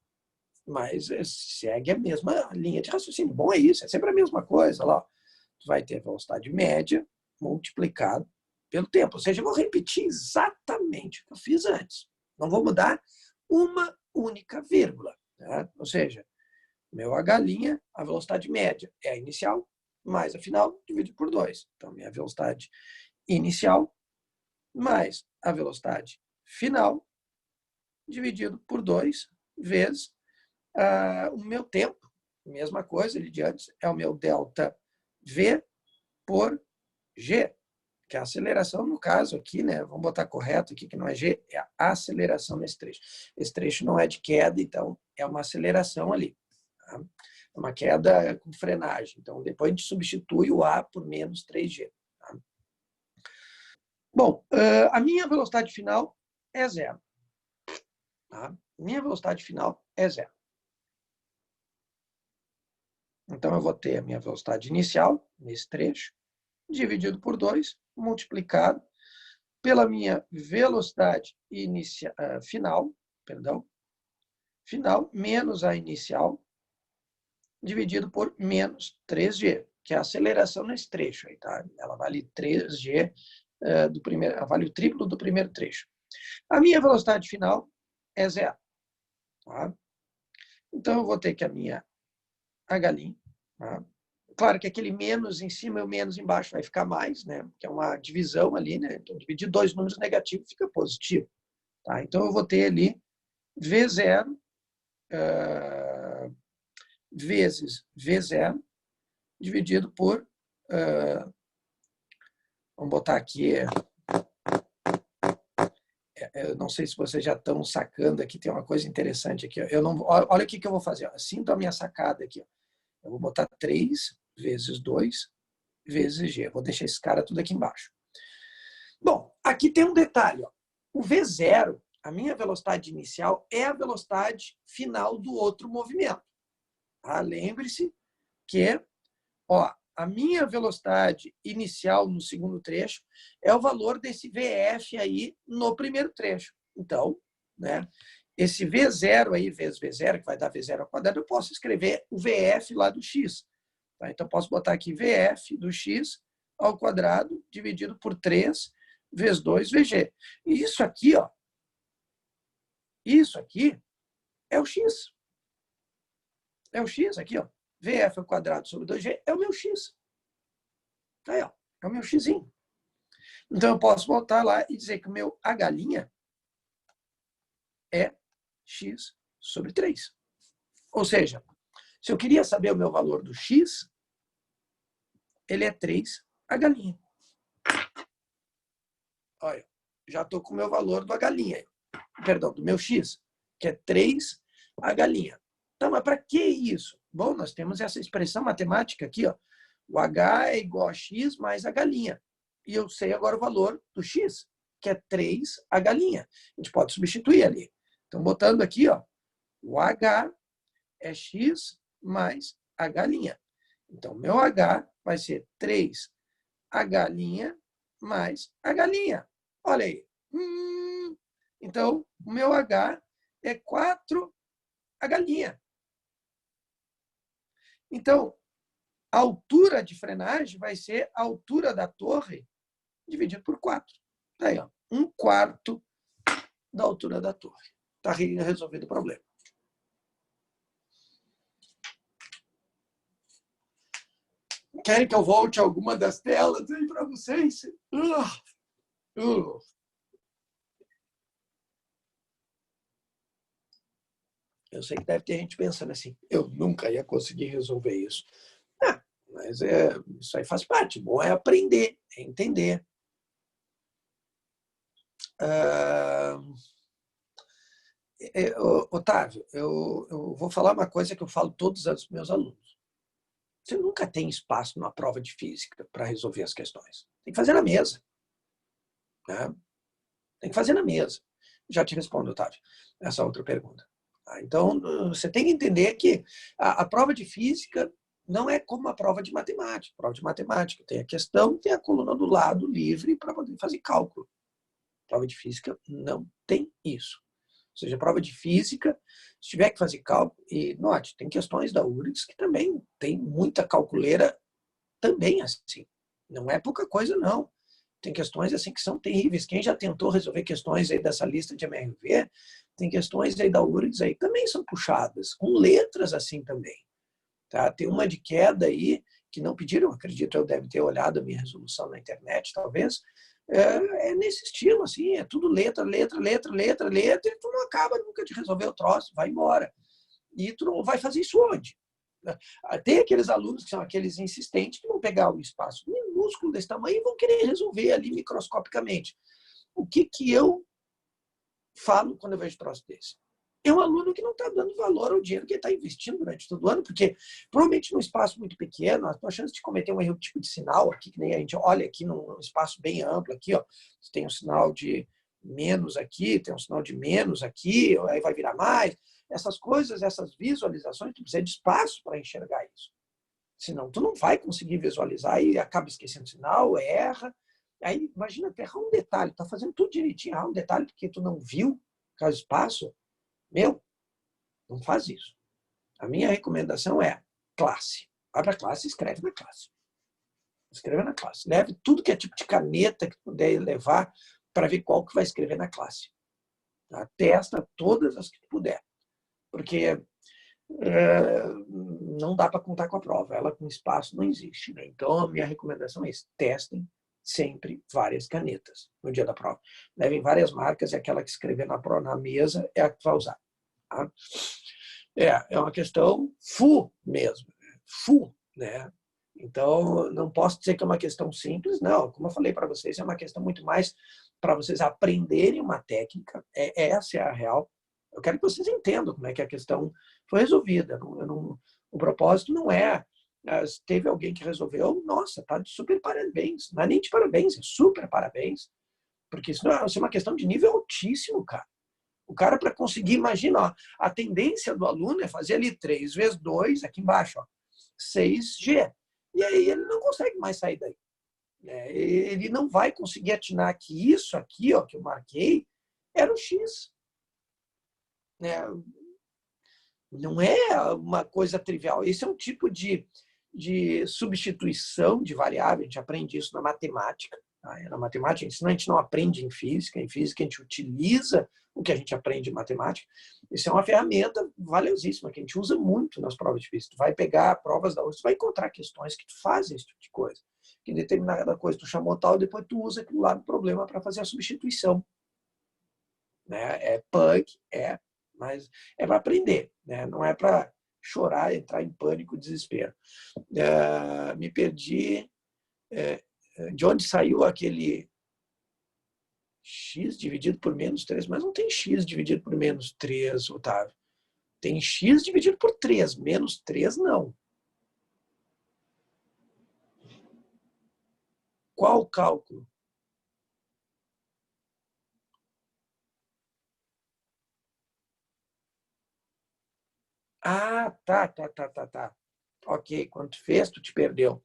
mas segue a mesma linha de raciocínio. Bom, é isso, é sempre a mesma coisa. Lá, tu vai ter a velocidade média multiplicado pelo tempo. Ou seja, eu vou repetir exatamente o que eu fiz antes. Não vou mudar uma única vírgula. Né? Ou seja, meu H', a velocidade média é a inicial, mais a final, dividido por 2. Então, minha velocidade inicial mais a velocidade final, dividido por 2 vezes o meu tempo. Mesma coisa ali de antes, é o meu delta V por G, que é a aceleração, no caso aqui, né? Vamos botar correto aqui, que não é G, é a aceleração nesse trecho. Esse trecho não é de queda, então é uma aceleração ali. Tá? É uma queda com frenagem. Então, depois a gente substitui o A por menos 3G. Tá? Bom, a minha velocidade final é zero. Tá? Minha velocidade final é zero. Então, eu vou ter a minha velocidade inicial, nesse trecho, dividido por 2, multiplicado pela minha velocidade final, final, menos a inicial, dividido por menos 3G, que é a aceleração nesse trecho. Aí, tá? Ela vale 3G, ela vale o triplo do primeiro trecho. A minha velocidade final é zero. Tá? Então, eu vou ter que a minha H', tá? Claro que aquele menos em cima e o menos embaixo vai ficar mais, né? Que é uma divisão ali, né? Então, dividir dois números negativos fica positivo. Tá? Então, eu vou ter ali V0 vezes V0 dividido por... vamos botar aqui... eu não sei se vocês já estão sacando aqui, tem uma coisa interessante aqui. Eu não, olha o que eu vou fazer. Sinto a minha sacada aqui. Eu vou botar 3 vezes 2 vezes G. Vou deixar esse cara tudo aqui embaixo. Bom, aqui tem um detalhe. Ó. O V0, a minha velocidade inicial, é a velocidade final do outro movimento. Tá? Lembre-se que a minha velocidade inicial no segundo trecho é o valor desse VF aí no primeiro trecho. Então, né, esse V0 aí, vezes V0, que vai dar V0 ao quadrado, eu posso escrever o VF lá do X. Tá? Então, eu posso botar aqui VF do X ao quadrado dividido por 3 vezes 2 VG. E isso aqui é o X. É o X aqui, ó. VF ao quadrado sobre 2G é o meu X. Aí, ó, é o meu Xzinho. Então, eu posso voltar lá e dizer que o meu H' é X sobre 3. Ou seja, se eu queria saber o meu valor do X, ele é 3H'. Olha, já estou com o meu valor do H', perdão, do meu X, que é 3H'. Então, mas para que isso? Bom, nós temos essa expressão matemática aqui, ó. O H é igual a X mais H'. E eu sei agora o valor do X, que é 3H'. A gente pode substituir ali. Então, botando aqui, ó, o H é X mais H'. Então, meu H vai ser 3H' mais H'. Olha aí. Então, o meu H é 4H'. Então, a altura de frenagem vai ser a altura da torre dividido por 4. Tá aí, ó, 1/4 da altura da torre. Está resolvido o problema. Querem que eu volte a alguma das telas aí para vocês? Eu sei que deve ter gente pensando assim, eu nunca ia conseguir resolver isso. Mas isso aí faz parte. Bom é aprender, é entender. Otávio, eu vou falar uma coisa que eu falo todos os anos para meus alunos. Você nunca tem espaço numa prova de física para resolver as questões. Tem que fazer na mesa. Né? Tem que fazer na mesa. Já te respondo, Otávio, essa outra pergunta. Então, você tem que entender que a prova de física não é como a prova de matemática. A prova de matemática tem a questão, tem a coluna do lado livre para poder fazer cálculo. Prova de física não tem isso. Ou seja, prova de física, se tiver que fazer cálculo, e note, tem questões da URGS que também tem muita calculeira também assim. Não é pouca coisa, não. Tem questões assim que são terríveis. Quem já tentou resolver questões aí dessa lista de MRV, tem questões aí da URGS aí também são puxadas, com letras assim também. Tá? Tem uma de queda aí, que não pediram, acredito, eu deve ter olhado a minha resolução na internet, talvez. É nesse estilo, assim, é tudo letra, letra, letra, letra, letra, e tu não acaba nunca de resolver o troço, vai embora. E tu não vai fazer isso onde? Tem aqueles alunos que são aqueles insistentes que vão pegar um espaço minúsculo desse tamanho e vão querer resolver ali microscopicamente. O que eu falo quando eu vejo troço desse? É um aluno que não está dando valor ao dinheiro que ele está investindo durante todo o ano, porque provavelmente num espaço muito pequeno, a chance de cometer um erro tipo de sinal, aqui que nem a gente olha aqui num espaço bem amplo, aqui, ó, tem um sinal de menos aqui, tem um sinal de menos aqui, aí vai virar mais. Essas coisas, essas visualizações, tu precisa de espaço para enxergar isso. Senão, tu não vai conseguir visualizar e acaba esquecendo o sinal, erra. Aí, imagina, tu errar um detalhe, tá fazendo tudo direitinho, errar um detalhe porque tu não viu o espaço. Meu, não faz isso. A minha recomendação é classe. Vai para a classe e escreve na classe. Escreva na classe. Leve tudo que é tipo de caneta que puder levar para ver qual que vai escrever na classe. Tá? Testa todas as que tu puder. Porque não dá para contar com a prova. Ela com espaço não existe. Né? Então, a minha recomendação é isso. Testem sempre várias canetas no dia da prova. Levem várias marcas e aquela que escrever na mesa é a que vai usar. Tá? É uma questão full mesmo. Full, né? Então, não posso dizer que é uma questão simples, não. Como eu falei para vocês, é uma questão muito mais para vocês aprenderem uma técnica. Essa é a real. Eu quero que vocês entendam como é que a questão foi resolvida. O propósito não é teve alguém que resolveu, nossa, tá de super parabéns. Não é nem de parabéns, é super parabéns. Porque isso é uma questão de nível altíssimo, cara. O cara, para conseguir, imagina, ó, a tendência do aluno é fazer ali 3 vezes 2, aqui embaixo, ó, 6G. E aí ele não consegue mais sair daí. Ele não vai conseguir atinar que isso aqui, ó, que eu marquei, era o X. Não é uma coisa trivial. Esse é um tipo de substituição de variável. A gente aprende isso na matemática. Na matemática, senão a gente não aprende em física. Em física, a gente utiliza o que a gente aprende em matemática. Isso é uma ferramenta valiosíssima que a gente usa muito nas provas de física. Tu vai pegar provas da USP, tu vai encontrar questões que tu faz esse tipo de coisa. Que determinada coisa tu chamou tal, depois tu usa aquilo lá no problema para fazer a substituição. É punk, mas é para aprender, né? Não é para chorar, entrar em pânico, desespero. Me perdi. De onde saiu aquele x dividido por menos 3? Mas não tem x dividido por menos 3, Otávio. Tem x dividido por 3. Menos 3, não. Qual o cálculo? Ah, tá. Ok, quando tu fez, tu te perdeu.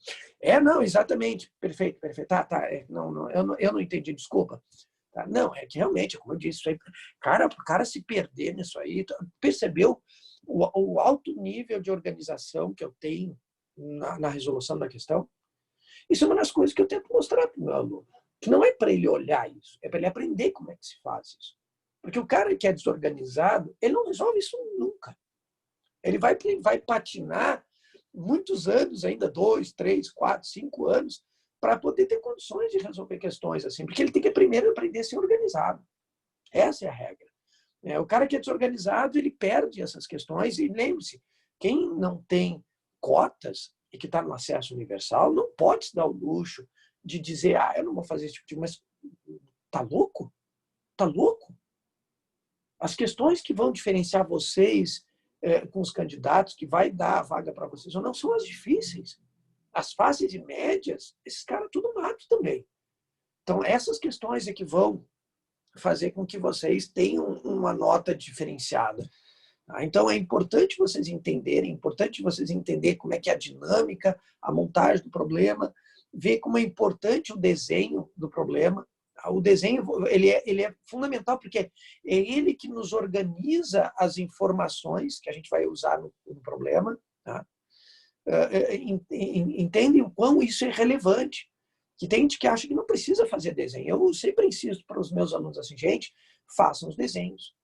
Não, exatamente. Perfeito. Tá. Não, eu não entendi, desculpa. Tá? Não, é que realmente, como eu disse, isso aí, o cara se perder nisso aí, percebeu o alto nível de organização que eu tenho na resolução da questão? Isso é uma das coisas que eu tento mostrar para o meu aluno. Que não é para ele olhar isso, é para ele aprender como é que se faz isso. Porque o cara que é desorganizado, ele não resolve isso nunca. Ele vai patinar muitos anos, ainda 2, 3, 4, 5 anos, para poder ter condições de resolver questões assim. Porque ele tem que primeiro aprender a ser organizado. Essa é a regra. O cara que é desorganizado, ele perde essas questões. E lembre-se, quem não tem cotas e que está no acesso universal, não pode se dar o luxo de dizer, eu não vou fazer esse tipo de... Mas tá louco? Tá louco? As questões que vão diferenciar vocês com os candidatos, que vai dar a vaga para vocês ou não, são as difíceis. As fáceis e médias, esses caras tudo mato também. Então, essas questões é que vão fazer com que vocês tenham uma nota diferenciada. Então, é importante vocês entenderem, é importante vocês entenderem como é que é a dinâmica, a montagem do problema, ver como é importante o desenho do problema. O desenho ele é fundamental porque é ele que nos organiza as informações que a gente vai usar no problema. Tá? Entendem o quão isso é relevante. Que tem gente que acha que não precisa fazer desenho. Eu sempre insisto para os meus alunos assim, gente, façam os desenhos.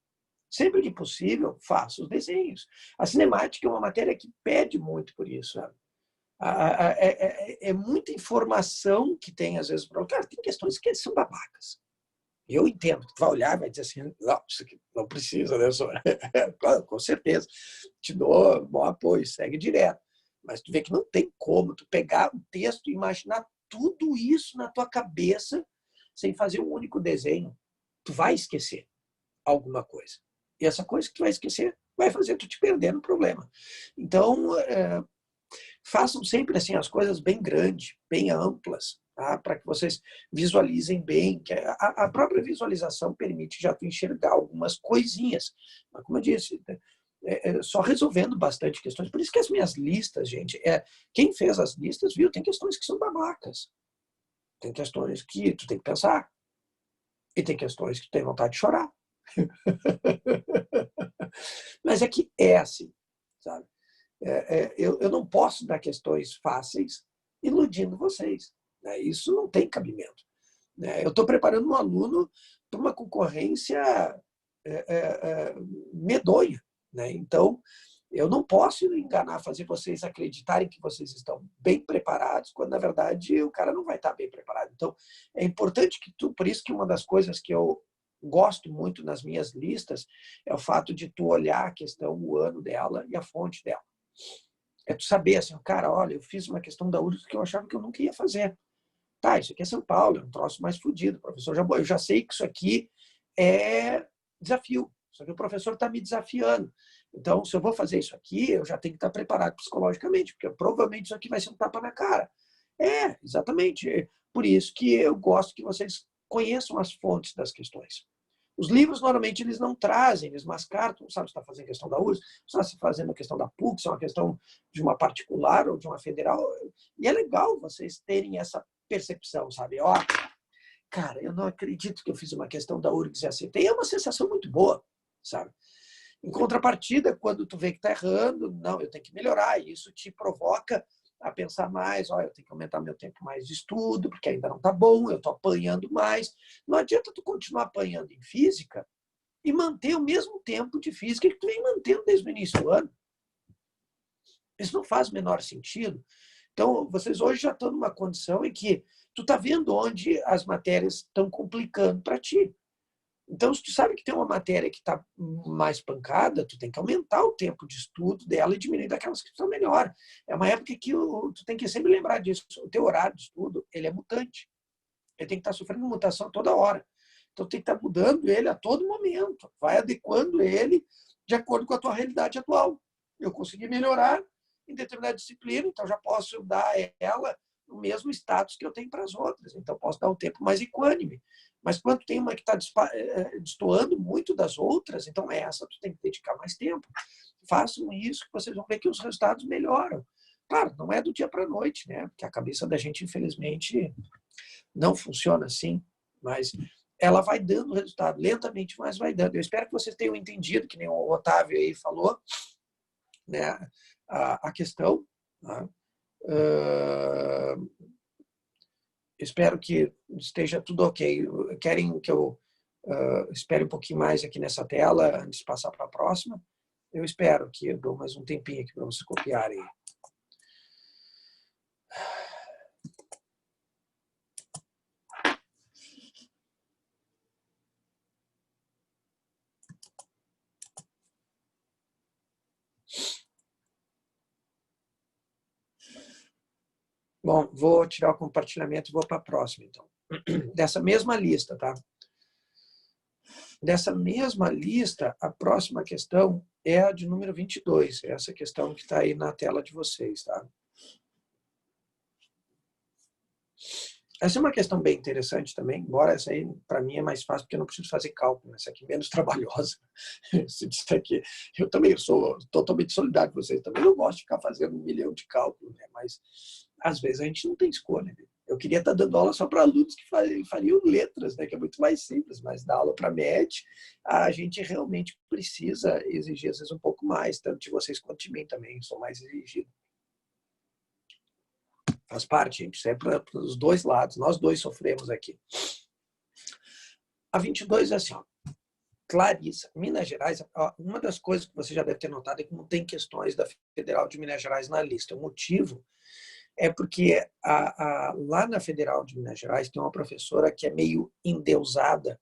Sempre que possível, façam os desenhos. A cinemática é uma matéria que pede muito por isso. Sabe? É muita informação que tem, às vezes, para cara, tem questões que são babacas. Eu entendo que tu vai olhar e vai dizer assim, não, isso aqui não precisa, né? Claro, com certeza. Te dou bom apoio, segue direto. Mas tu vê que não tem como tu pegar um texto e imaginar tudo isso na tua cabeça sem fazer um único desenho. Tu vai esquecer alguma coisa. E essa coisa que tu vai esquecer vai fazer tu te perder no problema. Então, façam sempre assim as coisas bem grandes, bem amplas, tá? Para que vocês visualizem bem. Que a própria visualização permite já tu enxergar algumas coisinhas. Mas, como eu disse, só resolvendo bastante questões. Por isso que as minhas listas, gente, quem fez as listas, viu, tem questões que são babacas. Tem questões que tu tem que pensar. E tem questões que tu tem vontade de chorar. Mas é que é assim, sabe? Eu não posso dar questões fáceis iludindo vocês. Né? Isso não tem cabimento. Né? Eu estou preparando um aluno para uma concorrência medonha. Né? Então, eu não posso enganar, fazer vocês acreditarem que vocês estão bem preparados, quando, na verdade, o cara não vai estar bem preparado. Então, é importante que tu... Por isso que uma das coisas que eu gosto muito nas minhas listas é o fato de tu olhar a questão, o ano dela e a fonte dela. É tu saber assim, cara, olha, eu fiz uma questão da URGS que eu achava que eu nunca ia fazer. Tá, isso aqui é São Paulo, é um troço mais fodido, professor. Eu já sei que isso aqui é desafio. Só que o professor está me desafiando. Então, se eu vou fazer isso aqui, eu já tenho que estar preparado psicologicamente, porque provavelmente isso aqui vai ser um tapa na cara. Exatamente. Por isso que eu gosto que vocês conheçam as fontes das questões. Os livros, normalmente, eles não trazem, eles mascaram, tu não sabe se está fazendo questão da URGS, se está fazendo a questão da PUC, se é uma questão de uma particular ou de uma federal. E é legal vocês terem essa percepção, sabe? Ó, cara, eu não acredito que eu fiz uma questão da URGS e acertei. É uma sensação muito boa, sabe? Em contrapartida, quando tu vê que está errando, não, eu tenho que melhorar. E isso te provoca a pensar mais, ó, eu tenho que aumentar meu tempo mais de estudo, porque ainda não está bom, eu estou apanhando mais. Não adianta tu continuar apanhando em física e manter o mesmo tempo de física que tu vem mantendo desde o início do ano. Isso não faz o menor sentido. Então, vocês hoje já estão numa condição em que tu está vendo onde as matérias estão complicando para ti. Então, se tu sabe que tem uma matéria que está mais pancada, tu tem que aumentar o tempo de estudo dela e diminuir daquelas que estão melhor. É uma época que tu tem que sempre lembrar disso. O teu horário de estudo, ele é mutante. Ele tem que estar sofrendo mutação toda hora. Então, tem que estar mudando ele a todo momento. Vai adequando ele de acordo com a tua realidade atual. Eu consegui melhorar em determinada disciplina, então já posso dar a ela o mesmo status que eu tenho para as outras. Então, posso dar um tempo mais equânime. Mas quando tem uma que está destoando muito das outras, então essa tu tem que dedicar mais tempo. Façam isso que vocês vão ver que os resultados melhoram. Claro, não é do dia para a noite, né? Porque a cabeça da gente, infelizmente, não funciona assim, mas ela vai dando resultado, lentamente, mas vai dando. Eu espero que vocês tenham entendido, que nem o Otávio aí falou, né, a questão. Né? Espero que esteja tudo ok. Querem que eu espere um pouquinho mais aqui nessa tela antes de passar para a próxima? Eu espero que eu dou mais um tempinho aqui para vocês copiarem. Bom, vou tirar o compartilhamento e vou para a próxima, então. Dessa mesma lista, tá? Dessa mesma lista, a próxima questão é a de número 22. É essa questão que está aí na tela de vocês, tá? Essa é uma questão bem interessante também, embora essa aí, para mim, é mais fácil, porque eu não preciso fazer cálculo. Essa aqui é menos trabalhosa. Isso aqui, eu também sou totalmente solidário com vocês. Também não gosto de ficar fazendo 1 milhão de cálculos, né? Mas, às vezes, a gente não tem escolha. Né? Eu queria estar dando aula só para alunos que fariam letras, né? Que é muito mais simples, mas dar aula para MED, a gente realmente precisa exigir, às vezes, um pouco mais, tanto de vocês quanto de mim também, sou mais exigido. Faz parte, gente, isso é para os dois lados, nós dois sofremos aqui. A 22 é assim, ó. Clarissa, Minas Gerais, uma das coisas que você já deve ter notado é que não tem questões da Federal de Minas Gerais na lista. O motivo é porque lá na Federal de Minas Gerais tem uma professora que é meio endeusada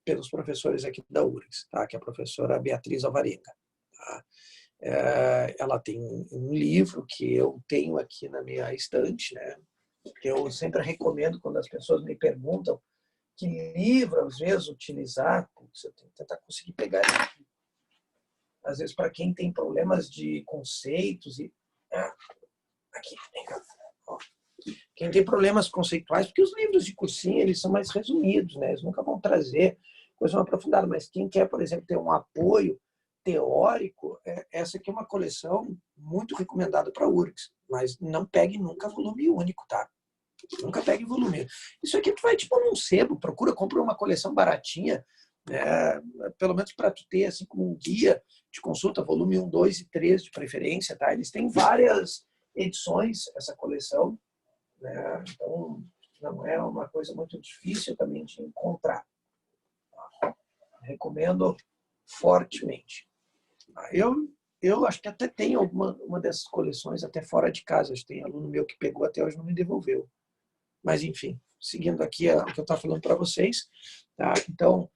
pelos professores aqui da URGS, tá? Que é a professora Beatriz Alvarenga. Tá? Ela tem um livro que eu tenho aqui na minha estante, né? Que eu sempre recomendo quando as pessoas me perguntam que livro, às vezes, utilizar. Putz, eu tenho que tentar conseguir pegar ele aqui. Às vezes, para quem tem problemas de conceitos e... aqui, vem cá. Ó. Quem tem problemas conceituais, porque os livros de cursinho, eles são mais resumidos, né? Eles nunca vão trazer coisa mais aprofundada, mas quem quer, por exemplo, ter um apoio teórico, essa aqui é uma coleção muito recomendada para a URGS, mas não pegue nunca volume único, tá? Nunca pegue volume. Isso aqui tu vai tipo num sebo, compra uma coleção baratinha, né? Pelo menos para tu ter assim como um guia de consulta, volume 1, 2 e 3 de preferência, tá? Eles têm várias edições, essa coleção, né? Então não é uma coisa muito difícil também de encontrar. Tá? Recomendo fortemente. Eu acho que até tem uma dessas coleções até fora de casa. Tem aluno meu que pegou até hoje não me devolveu. Mas, enfim, seguindo aqui o que eu estava falando para vocês. Tá? Então,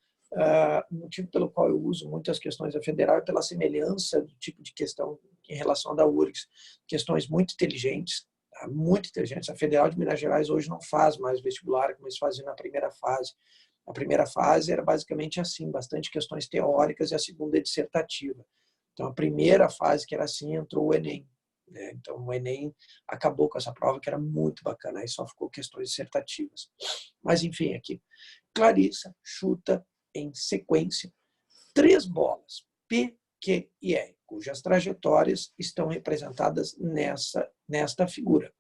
o motivo pelo qual eu uso muitas questões da Federal é pela semelhança do tipo de questão em relação à da URGS. Questões muito inteligentes, tá? Muito inteligentes. A Federal de Minas Gerais hoje não faz mais vestibular, como eles faziam na primeira fase. A primeira fase era basicamente assim, bastante questões teóricas, e a segunda é dissertativa. Então, a primeira fase que era assim, entrou o Enem. Né? Então, o Enem acabou com essa prova, que era muito bacana. Aí só ficou questões dissertativas. Mas, enfim, aqui. Clarissa chuta em sequência 3 bolas, P, Q e R, cujas trajetórias estão representadas nesta figura.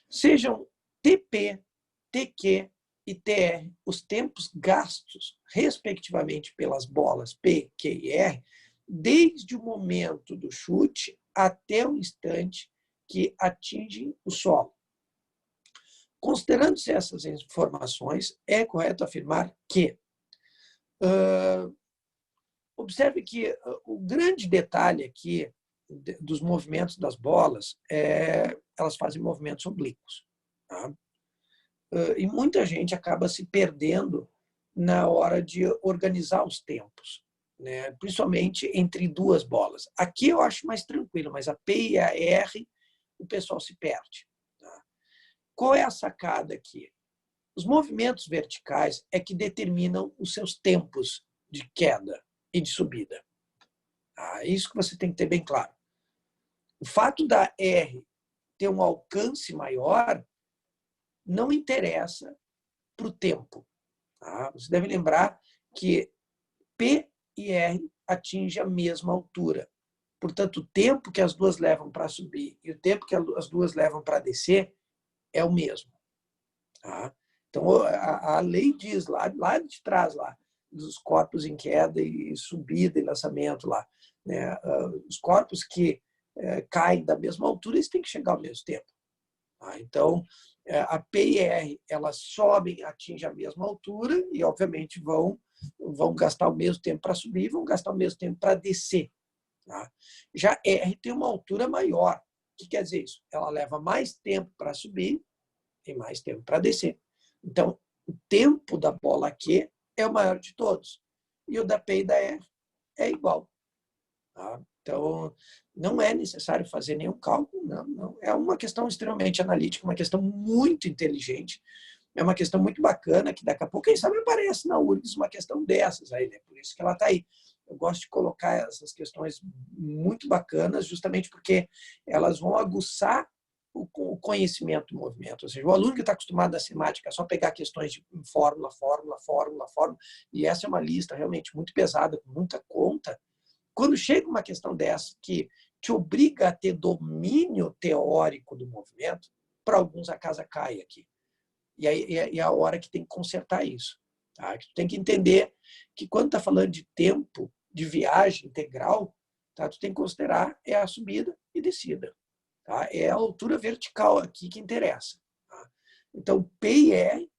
Sejam TP, TQ e TR os tempos gastos, respectivamente, pelas bolas P, Q e R, desde o momento do chute até o instante que atingem o solo. Considerando-se essas informações, é correto afirmar que observe que o grande detalhe aqui dos movimentos das bolas elas fazem movimentos oblíquos. Tá? E muita gente acaba se perdendo na hora de organizar os tempos, né? Principalmente entre 2 bolas. Aqui eu acho mais tranquilo, mas a P e a R o pessoal se perde. Tá? Qual é a sacada aqui? Os movimentos verticais é que determinam os seus tempos de queda e de subida. Tá? Isso que você tem que ter bem claro. O fato da R ter um alcance maior não interessa para o tempo. Tá? Você deve lembrar que P e R atingem a mesma altura. Portanto, o tempo que as duas levam para subir e o tempo que as duas levam para descer é o mesmo. Tá? Então, a lei diz lá de trás, lá, dos corpos em queda e subida e lançamento, lá, né? Os corpos que caem da mesma altura, eles têm que chegar ao mesmo tempo. Tá? Então, a P e R, elas sobem, atingem a mesma altura e, obviamente, vão gastar o mesmo tempo para subir e vão gastar o mesmo tempo para descer. Tá? Já R tem uma altura maior. O que quer dizer isso? Ela leva mais tempo para subir e mais tempo para descer. Então, o tempo da bola Q é o maior de todos. E o da P e da R é igual. Tá? Então, não é necessário fazer nenhum cálculo, não. É uma questão extremamente analítica, uma questão muito inteligente, é uma questão muito bacana, que daqui a pouco, quem sabe, aparece na URGS uma questão dessas aí, né? Por isso que ela está aí. Eu gosto de colocar essas questões muito bacanas, justamente porque elas vão aguçar o conhecimento do movimento. Ou seja, o aluno que está acostumado à semática, só pegar questões de fórmula, e essa é uma lista realmente muito pesada, com muita conta. Quando chega uma questão dessa que te obriga a ter domínio teórico do movimento, para alguns a casa cai aqui. E aí é a hora que tem que consertar isso. Tá? Tu tem que entender que quando está falando de tempo de viagem integral, tá? Tu tem que considerar a subida e descida. Tá? É a altura vertical aqui que interessa. Tá? Então, P e R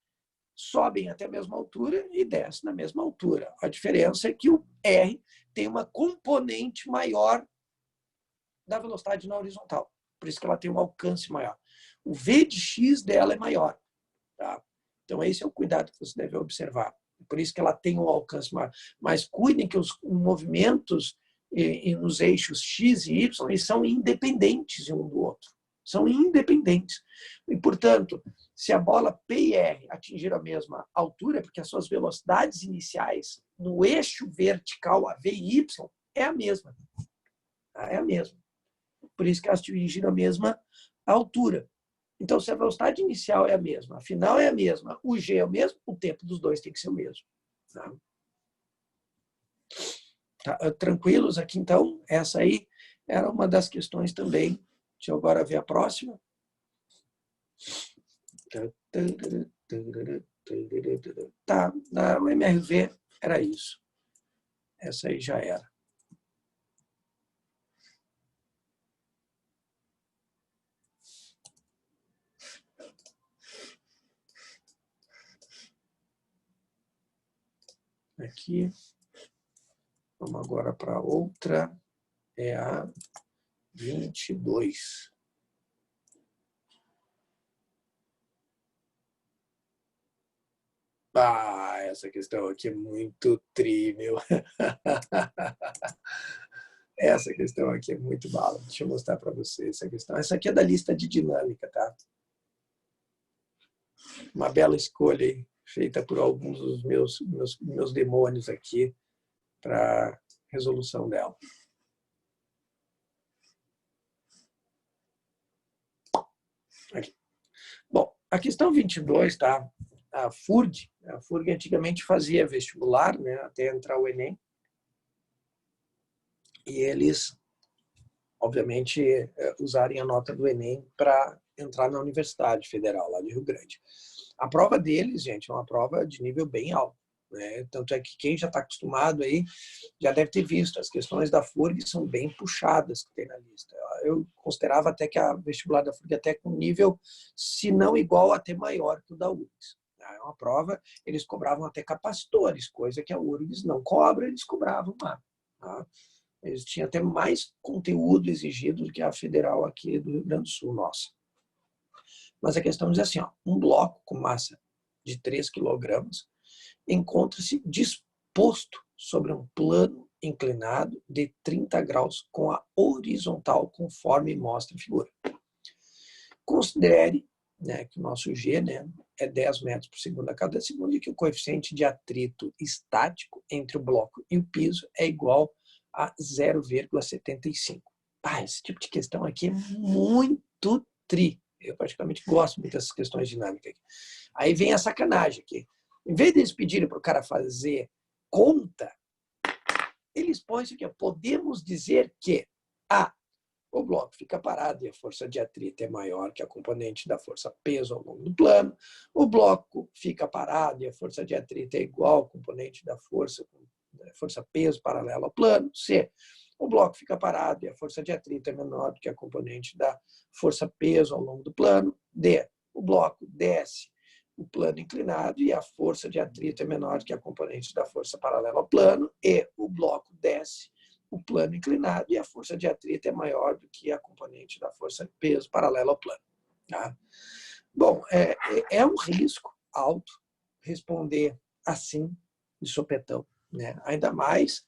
sobem até a mesma altura e descem na mesma altura. A diferença é que o R tem uma componente maior da velocidade na horizontal. Por isso que ela tem um alcance maior. O V de X dela é maior. Tá? Então, esse é o cuidado que você deve observar. Por isso que ela tem um alcance maior. Mas cuidem que os movimentos nos eixos X e Y eles são independentes um do outro. São independentes. E, portanto, se a bola P e R atingir a mesma altura, porque as suas velocidades iniciais no eixo vertical a V e Y é a mesma. É a mesma. Por isso que elas atingiram a mesma altura. Então, se a velocidade inicial é a mesma, a final é a mesma, o G é o mesmo, o tempo dos dois tem que ser o mesmo. Tá? Tá, tranquilos aqui, então? Essa aí era uma das questões também. Deixa eu agora ver a próxima. Tá, na MRV era isso. Essa aí já era. Aqui. Vamos agora para outra. É a 22. Ah, essa questão aqui é muito tri, meu. Essa questão aqui é muito bala. Deixa eu mostrar para você essa questão. Essa aqui é da lista de dinâmica, tá? Uma bela escolha aí, feita por alguns dos meus demônios aqui para resolução dela. Aqui. Bom, a questão 22, tá? A FURG antigamente fazia vestibular, né, até entrar o Enem. E eles, obviamente, usarem a nota do Enem para entrar na Universidade Federal, lá de Rio Grande. A prova deles, gente, é uma prova de nível bem alto. Né? Tanto é que quem já está acostumado aí já deve ter visto. As questões da FURG são bem puxadas que tem na lista. Eu considerava até que a vestibular da FURG até com nível, se não igual, até maior que o da URGS. É uma prova, eles cobravam até capacitores, coisa que a URGS não cobra, eles cobravam lá. Tá? Eles tinham até mais conteúdo exigido do que a federal aqui do Rio Grande do Sul, nossa. Mas a questão diz assim, ó, um bloco com massa de 3 quilogramas encontra-se disposto sobre um plano inclinado de 30 graus com a horizontal, conforme mostra a figura. Considere, né, que o nosso G, né, é 10 metros por segundo a cada segundo e que o coeficiente de atrito estático entre o bloco e o piso é igual a 0,75. Esse tipo de questão aqui é muito tri. Eu praticamente gosto muito dessas questões dinâmicas. Aí vem a sacanagem aqui. Em vez de eles pedirem para o cara fazer conta, eles põem isso aqui. Podemos dizer que o bloco fica parado e a força de atrito é maior que a componente da força peso ao longo do plano. O bloco fica parado e a força de atrito é igual ao componente da força peso paralelo ao plano. C. O bloco fica parado e a força de atrito é menor do que a componente da força peso ao longo do plano. D. O bloco desce o plano inclinado e a força de atrito é menor do que a componente da força paralela ao plano. E. O bloco desce o plano inclinado e a força de atrito é maior do que a componente da força peso paralela ao plano. Tá? Bom, é um risco alto responder assim de sopetão. Né? Ainda mais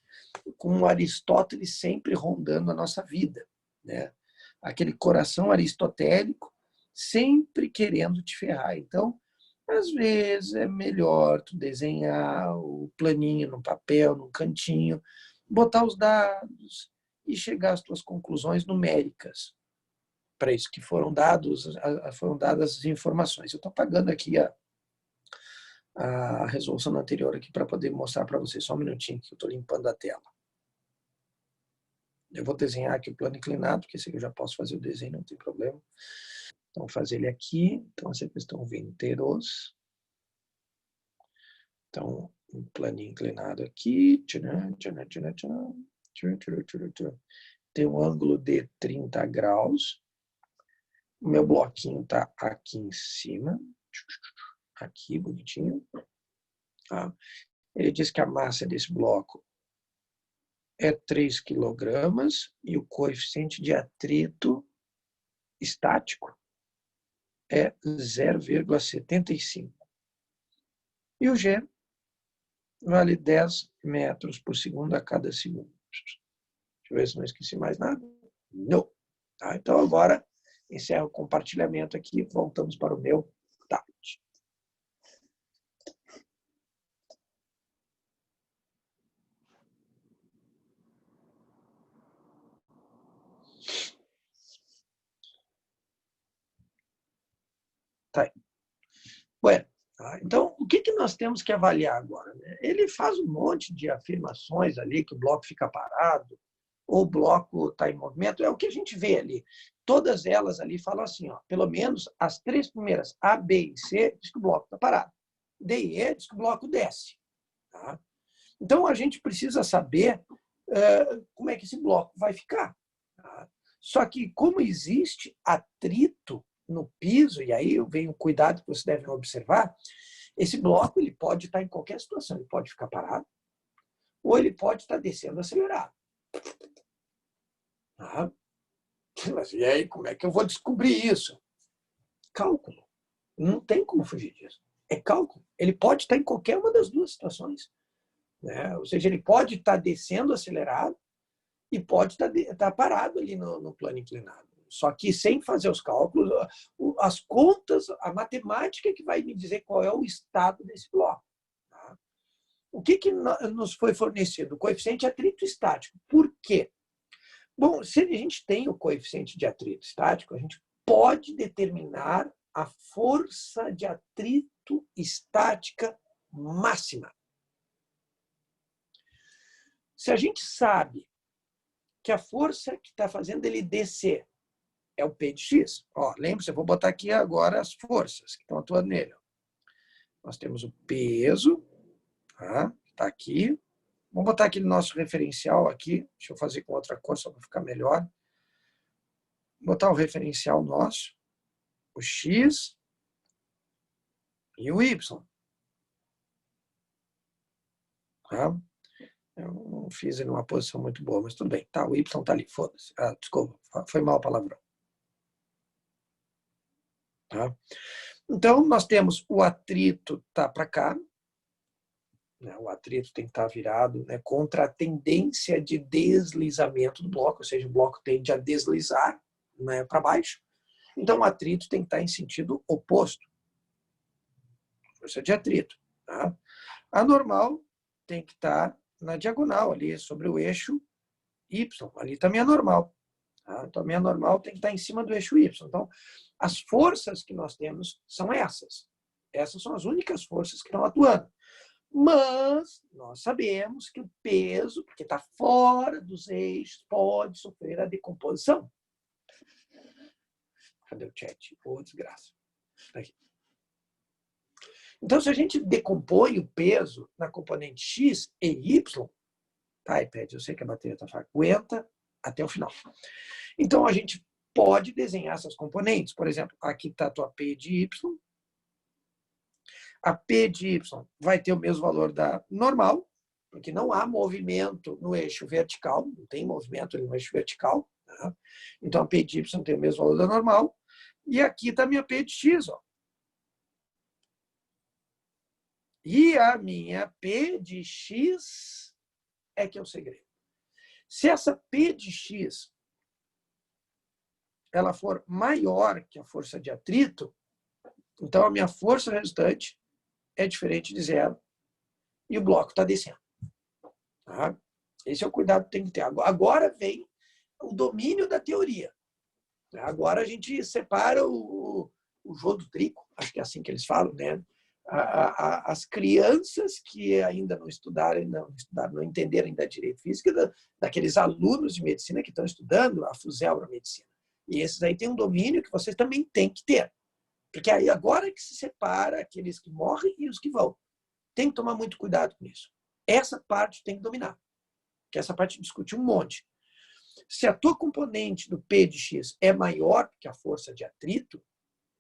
com Aristóteles sempre rondando a nossa vida. Né? Aquele coração aristotélico sempre querendo te ferrar. Então, às vezes é melhor tu desenhar o planinho no papel, num cantinho, botar os dados e chegar às tuas conclusões numéricas. Para isso que foram dadas as informações. Eu estou apagando aqui a resolução anterior aqui para poder mostrar para vocês. Só um minutinho que eu estou limpando a tela. Eu vou desenhar aqui o plano inclinado, porque esse aqui eu já posso fazer o desenho, não tem problema. Então, vou fazer ele aqui. Então, vocês estão vendo teros. Então, um planinho inclinado aqui. Tem um ângulo de 30 graus. O meu bloquinho está aqui em cima. Aqui, bonitinho. Tá? Ele diz que a massa desse bloco é 3 quilogramas e o coeficiente de atrito estático é 0,75. E o G vale 10 metros por segundo a cada segundo. Deixa eu ver se não esqueci mais nada. Não. Tá, então, agora, encerro o compartilhamento aqui. Voltamos para o meu tablet. Tá aí. Bueno, tá? Então, o que nós temos que avaliar agora? Né? Ele faz um monte de afirmações ali, que o bloco fica parado, ou o bloco está em movimento, é o que a gente vê ali. Todas elas ali falam assim, ó, pelo menos as 3 primeiras, A, B e C, diz que o bloco está parado. D e E diz que o bloco desce. Tá? Então, a gente precisa saber como é que esse bloco vai ficar. Tá? Só que, como existe atrito no piso, e aí vem o cuidado que vocês devem observar, esse bloco ele pode estar em qualquer situação, ele pode ficar parado, ou ele pode estar descendo acelerado. Tá? Mas e aí, como é que eu vou descobrir isso? Cálculo. Não tem como fugir disso. É cálculo. Ele pode estar em qualquer uma das duas situações. Né? Ou seja, ele pode estar descendo acelerado e pode estar parado ali no plano inclinado. Só que sem fazer os cálculos, as contas, a matemática que vai me dizer qual é o estado desse bloco. Tá? O que nos foi fornecido? O coeficiente de atrito estático. Por quê? Bom, se a gente tem o coeficiente de atrito estático, a gente pode determinar a força de atrito estática máxima. Se a gente sabe que a força que está fazendo ele descer é o P de X, lembre-se, eu vou botar aqui agora as forças que estão atuando nele. Nós temos o peso, tá aqui. Vamos botar aqui no nosso referencial aqui. Deixa eu fazer com outra cor só para ficar melhor. Vou botar o referencial nosso, o X e o Y. Tá? Eu não fiz ele numa posição muito boa, mas tudo bem. Tá, o Y está ali, foda-se. Desculpa, foi mal o palavrão. Tá? Então, nós temos o atrito tá para cá. Né? O atrito tem que estar virado, né, contra a tendência de deslizamento do bloco, ou seja, o bloco tende a deslizar, né, para baixo. Então, o atrito tem que estar em sentido oposto. Força de atrito. Tá? A normal tem que estar na diagonal, ali sobre o eixo Y. Ali também é normal. Tá? Então, a minha normal tem que estar em cima do eixo Y. Então, as forças que nós temos são essas. Essas são as únicas forças que estão atuando. Mas nós sabemos que o peso, porque está fora dos eixos, pode sofrer a decomposição. Cadê o chat? Desgraça. Aqui. Então, se a gente decompõe o peso na componente X e Y, tá, iPad, eu sei que a bateria está fraca, aguenta até o final. Então, a gente pode desenhar essas componentes. Por exemplo, aqui está a tua P de Y. A P de Y vai ter o mesmo valor da normal, porque não há movimento no eixo vertical, não tem movimento no eixo vertical. Tá? Então, a P de Y tem o mesmo valor da normal. E aqui está a minha P de X. E a minha P de X é que é o segredo. Se essa P de X ela for maior que a força de atrito, então a minha força resultante é diferente de zero e o bloco está descendo. Tá? Esse é o cuidado que tem que ter. Agora vem o domínio da teoria. Agora a gente separa o jogo do trigo, acho que é assim que eles falam, né? As crianças que ainda não estudaram, não entenderam ainda direito físico, daqueles alunos de medicina que estão estudando a Fuselra Medicina. E esses aí têm um domínio que vocês também têm que ter. Porque aí agora é que se separa aqueles que morrem e os que vão. Tem que tomar muito cuidado com isso. Essa parte tem que dominar. Porque essa parte discute um monte. Se a tua componente do P de X é maior que a força de atrito,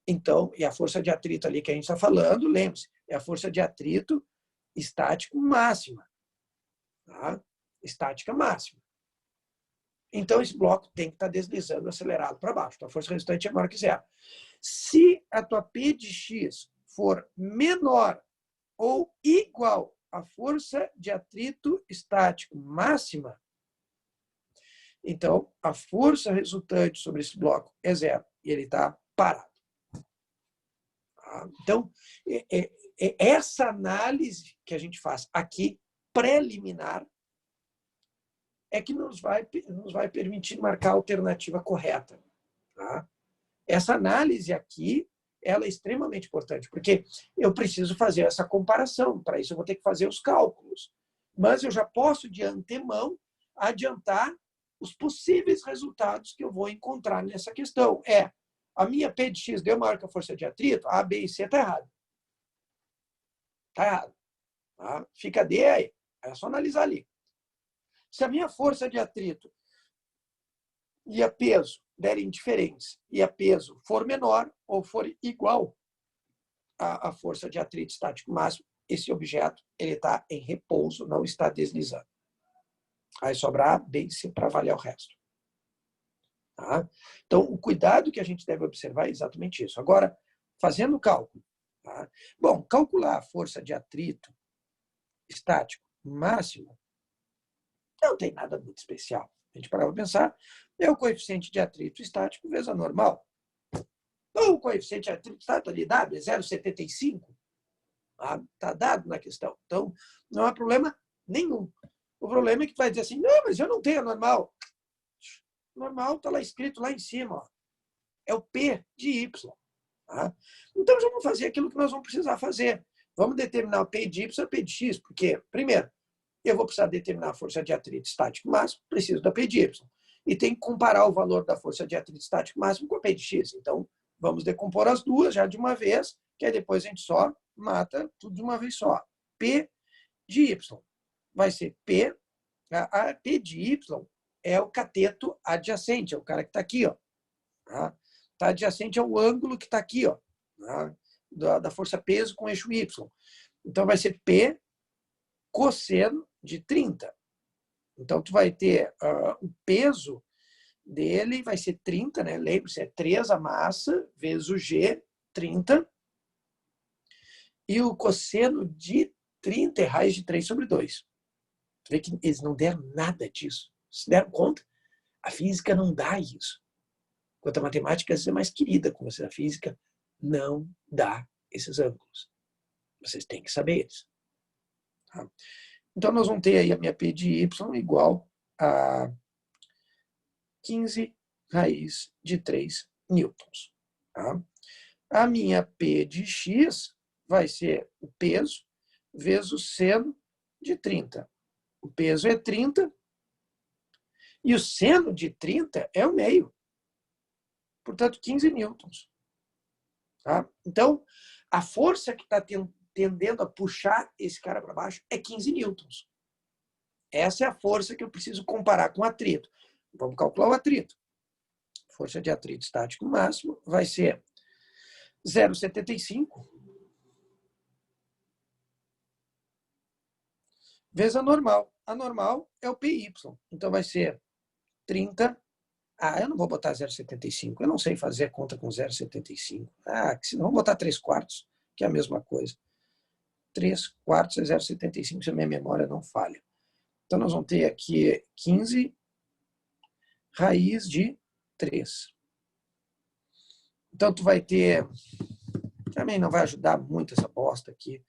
então, e a força de atrito ali que a gente está falando, lembre-se, é a força de atrito estático máxima. Tá? Estática máxima. Então, esse bloco tem que estar deslizando acelerado para baixo. Então, a força resultante é maior que zero. Se a tua P de X for menor ou igual à força de atrito estático máxima, então a força resultante sobre esse bloco é zero e ele está parado. Então, essa análise que a gente faz aqui, preliminar, é que nos vai permitir marcar a alternativa correta. Tá? Essa análise aqui, ela é extremamente importante, porque eu preciso fazer essa comparação. Para isso, eu vou ter que fazer os cálculos. Mas eu já posso, de antemão, adiantar os possíveis resultados que eu vou encontrar nessa questão. A minha P de X deu maior que a força de atrito? A, B e C está errado. Está errado. Tá? Fica D aí. É só analisar ali. Se a minha força de atrito e a peso derem diferentes e a peso for menor ou for igual à força de atrito estático máximo, esse objeto ele está em repouso, não está deslizando. Aí sobra A, B e C para avaliar o resto. Tá? Então, o cuidado que a gente deve observar é exatamente isso. Agora, fazendo o cálculo. Tá? Bom, calcular a força de atrito estático máximo não tem nada muito especial. A gente parava para pensar, é o coeficiente de atrito estático vezes a normal. Então, o coeficiente de atrito estático ali dado é 0,75. Está dado na questão. Então, não há problema nenhum. O problema é que tu vai dizer assim, não, mas eu não tenho a normal. Normal está lá escrito lá em cima. Ó. É o P de Y. Tá? Então, já vamos fazer aquilo que nós vamos precisar fazer. Vamos determinar o P de Y e o P de X, porque, primeiro, eu vou precisar determinar a força de atrito estático máximo, preciso da P de Y. E tem que comparar o valor da força de atrito estático máximo com a P de X. Então, vamos decompor as duas já de uma vez, que aí depois a gente só mata tudo de uma vez só. P de Y vai ser P. A P de Y é o cateto adjacente, é o cara que está aqui. Está adjacente ao ângulo que está aqui, tá? Da força peso com eixo Y. Então, vai ser P cosseno de 30. Então, tu vai ter o peso dele, vai ser 30, né? Lembre-se, é 3 a massa vezes o G, 30. E o cosseno de 30 é raiz de 3 sobre 2. Tu vê que eles não deram nada disso. Se deram conta? A física não dá isso. Enquanto a matemática é mais querida com você, a física não dá esses ângulos. Vocês têm que saber eles. Tá? Então, nós vamos ter aí a minha P de Y igual a 15 raiz de 3 newtons. Tá? A minha P de X vai ser o peso vezes o seno de 30. O peso é 30 e o seno de 30 é o meio. Portanto, 15 newtons. Tá? Então, a força que está tendendo a puxar esse cara para baixo é 15 newtons. Essa é a força que eu preciso comparar com o atrito. Vamos calcular o atrito. Força de atrito estático máximo vai ser 0,75 vezes a normal. A normal é o PY. Então, vai ser 30. Eu não vou botar 0,75. Eu não sei fazer a conta com 0,75. Senão vou botar 3/4, que é a mesma coisa. 3/4 é 0,75, se a minha memória não falha. Então, nós vamos ter aqui 15 raiz de 3. Então, tu vai ter... Também não vai ajudar muito essa bosta aqui.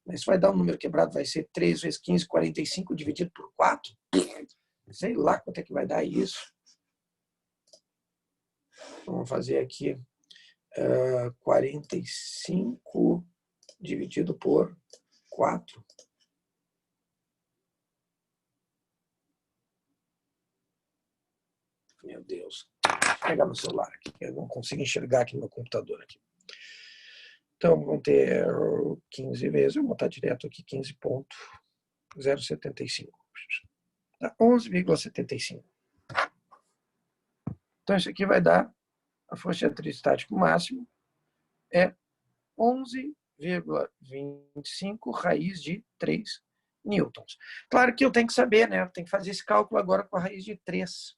Mas vai dar um número quebrado, vai ser 3 vezes 15, 45 dividido por 4. Sei lá quanto é que vai dar isso. Vamos fazer aqui 45 dividido por 4. Meu Deus. pegar meu celular aqui, eu não consigo enxergar aqui no meu computador aqui. Então, vamos ter 15 vezes, eu vou botar direto aqui 15,075. 11,75. Então, isso aqui vai dar, a força de atrito estático máximo é 11,25 raiz de 3 newtons. Claro que eu tenho que saber, né? Eu tenho que fazer esse cálculo agora com a raiz de 3.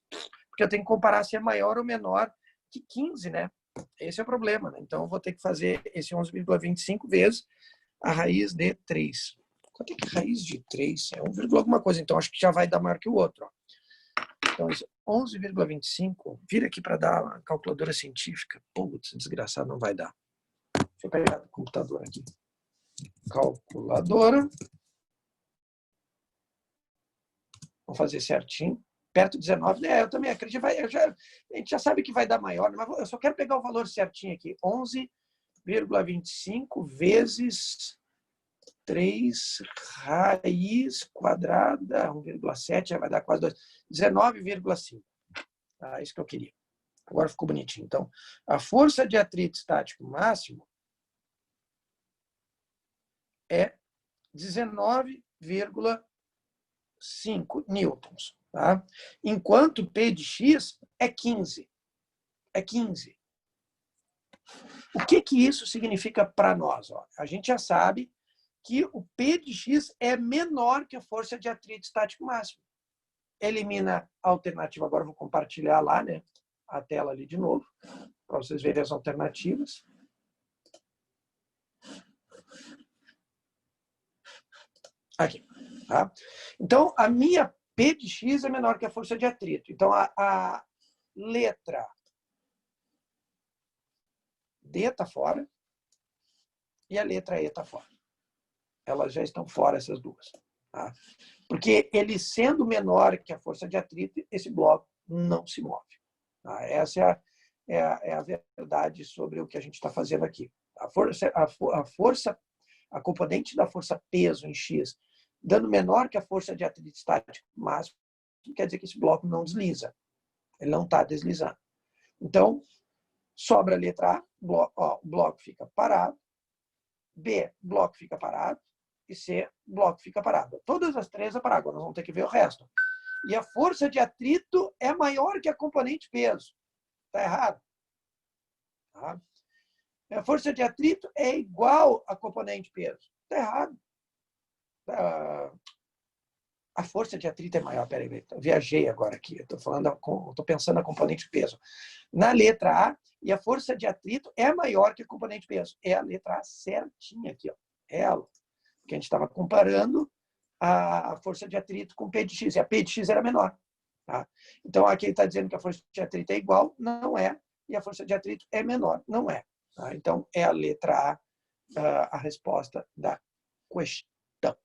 Porque eu tenho que comparar se é maior ou menor que 15, né? Esse é o problema, né? Então, eu vou ter que fazer esse 11,25 vezes a raiz de 3. Quanto é que a raiz de 3? É 1, alguma coisa. Então, acho que já vai dar maior que o outro. Ó. Então, 11,25, vira aqui para dar uma calculadora científica. Putz, desgraçado, não vai dar. Deixa eu pegar o computador aqui. Calculadora. Vamos fazer certinho. Perto de 19. Eu também acredito. A gente já sabe que vai dar maior, mas eu só quero pegar o valor certinho aqui. 11,25 vezes 3 raiz quadrada, 1,7, já vai dar quase 2. 19,5. Ah, isso que eu queria. Agora ficou bonitinho. Então, a força de atrito estático máximo é 19,5 newtons. Tá? Enquanto P de X é 15. É 15. O que isso significa para nós? Ó? A gente já sabe que o P de X é menor que a força de atrito estático máximo. Elimina a alternativa. Agora eu vou compartilhar lá, né? A tela ali de novo, para vocês verem as alternativas. Aqui. Tá? Então, a minha P de X é menor que a força de atrito. Então, a letra D está fora e a letra E está fora. Elas já estão fora, essas duas. Tá? Porque ele sendo menor que a força de atrito, esse bloco não se move. Tá? Essa é a verdade sobre o que a gente está fazendo aqui. A componente da força peso em X, dando menor que a força de atrito estático máximo, quer dizer que esse bloco não desliza. Ele não está deslizando. Então, sobra a letra A, o bloco fica parado. B, o bloco fica parado. E C, o bloco fica parado. Todas as três é parado. Agora nós vamos ter que ver o resto. E a força de atrito é maior que a componente peso. Está errado. Tá? A força de atrito é igual à componente peso. Está errado. A força de atrito é maior. Peraí, eu viajei agora aqui. Estou pensando na componente peso. Na letra A, e a força de atrito é maior que a componente peso. É a letra A certinha aqui. Ó. Ela. Que a gente estava comparando a força de atrito com P de X. E a P de X era menor. Tá? Então, aqui ele está dizendo que a força de atrito é igual. Não é. E a força de atrito é menor. Não é. Tá? Então, é a letra A resposta da questão.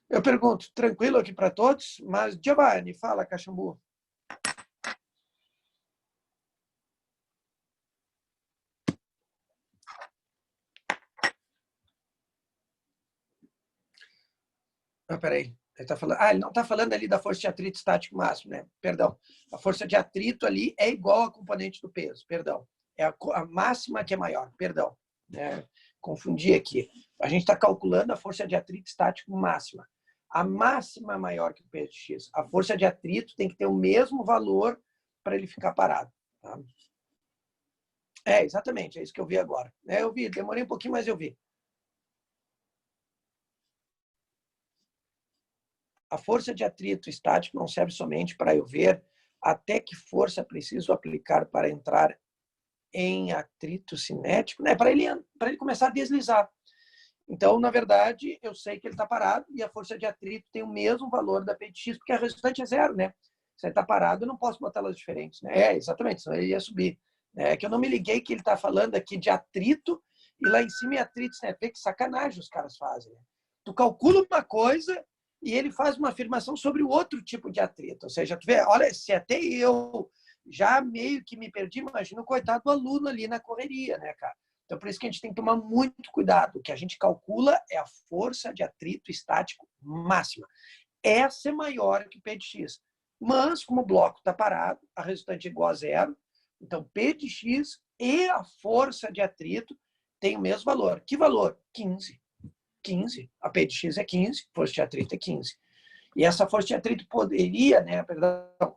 Eu pergunto, tranquilo aqui para todos? Mas, Giovanni, fala, Caxambu. Peraí. Ele não está falando ali da força de atrito estático máximo, né? Perdão. A força de atrito ali é igual à componente do peso. Perdão. É a máxima que é maior. Perdão. Confundi aqui. A gente está calculando a força de atrito estático máxima. A máxima é maior que o peso de X. A força de atrito tem que ter o mesmo valor para ele ficar parado. Tá? Exatamente. É isso que eu vi agora. Eu vi. Demorei um pouquinho, mas eu vi. A força de atrito estático não serve somente para eu ver até que força preciso aplicar para entrar em atrito cinético, né? Para ele começar a deslizar. Então, na verdade, eu sei que ele está parado e a força de atrito tem o mesmo valor da P de X, porque a resultante é zero, né? Se ele está parado, eu não posso botar elas diferentes, né? Exatamente, senão ele ia subir. É que eu não me liguei que ele está falando aqui de atrito e lá em cima é atrito cinético. Que sacanagem os caras fazem. Né? Tu calcula uma coisa e ele faz uma afirmação sobre o outro tipo de atrito. Ou seja, tu vê, olha, se até eu já meio que me perdi, imagina o coitado do aluno ali na correria, né, cara? Então, por isso que a gente tem que tomar muito cuidado. O que a gente calcula é a força de atrito estático máxima. Essa é maior que P de X. Mas, como o bloco está parado, a resultante é igual a zero. Então, P de X e a força de atrito tem o mesmo valor. Que valor? 15. 15. A P de X é 15, a força de atrito é 15. E essa força de atrito poderia,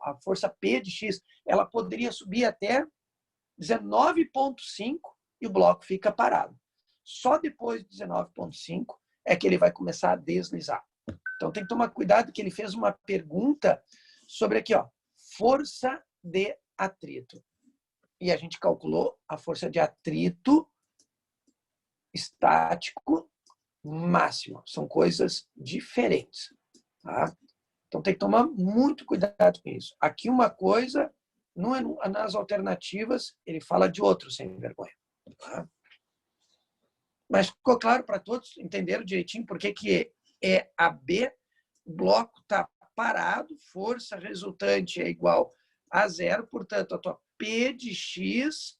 a força P de X, ela poderia subir até 19,5 e o bloco fica parado. Só depois de 19,5 é que ele vai começar a deslizar. Então tem que tomar cuidado que ele fez uma pergunta sobre aqui, ó, força de atrito. E a gente calculou a força de atrito estático máximo. São coisas diferentes. Tá? Então tem que tomar muito cuidado com isso. Aqui uma coisa, nas alternativas, ele fala de outro sem vergonha. Tá? Mas ficou claro para todos, entenderam direitinho por que é AB, o bloco está parado, força resultante é igual a zero, portanto, a tua P de X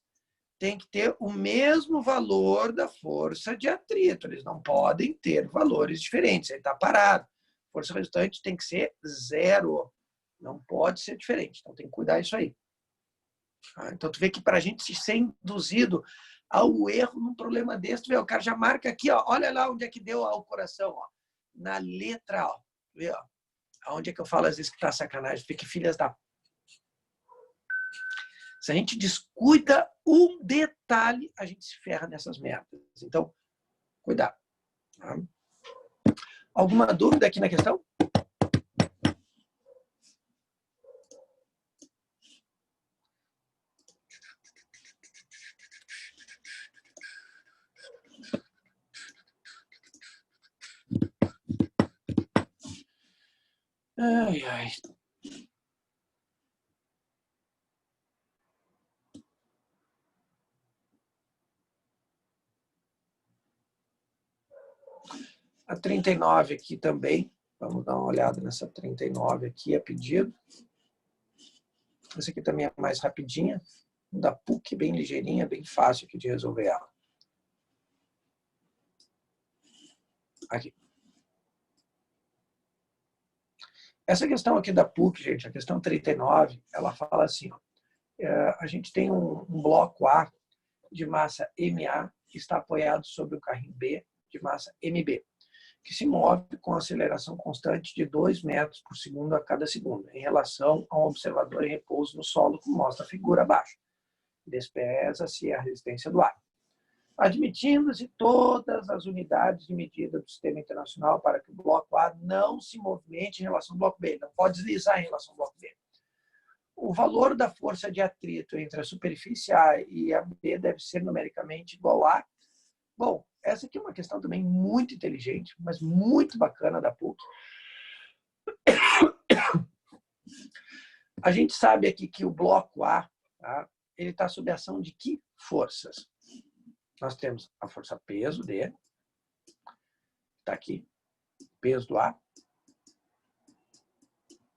tem que ter o mesmo valor da força de atrito. Eles não podem ter valores diferentes. Ele está parado. Força resultante tem que ser zero. Não pode ser diferente. Então, tem que cuidar disso aí. Então, tu vê que para a gente ser induzido ao erro num problema desse, tu vê, o cara já marca aqui, ó, olha lá onde é que deu o coração. Ó, na letra, ó, vê, ó, onde é que eu falo às vezes que está sacanagem. Fique filhas da... Se a gente descuida um detalhe, a gente se ferra nessas merdas. Então, cuidado. Tá? Alguma dúvida aqui na questão? Ai, ai. A 39 aqui também. Vamos dar uma olhada nessa 39 aqui, a pedido. Essa aqui também é mais rapidinha. Da PUC, bem ligeirinha, bem fácil aqui de resolver ela. Aqui. Essa questão aqui da PUC, gente, a questão 39, ela fala assim, ó, a gente tem um bloco A de massa MA que está apoiado sobre o carrinho B de massa MB, que se move com aceleração constante de 2 metros por segundo a cada segundo, em relação a um observador em repouso no solo, como mostra a figura abaixo. Despesa-se a resistência do ar. Admitindo-se todas as unidades de medida do sistema internacional para que o bloco A não se movimente em relação ao bloco B, não pode deslizar em relação ao bloco B. O valor da força de atrito entre a superfície A e a B deve ser numericamente igual a... Bom, essa aqui é uma questão também muito inteligente, mas muito bacana da PUC. A gente sabe aqui que o bloco A, tá, ele está sob a ação de que forças? Nós temos a força peso dele, está aqui, peso do A,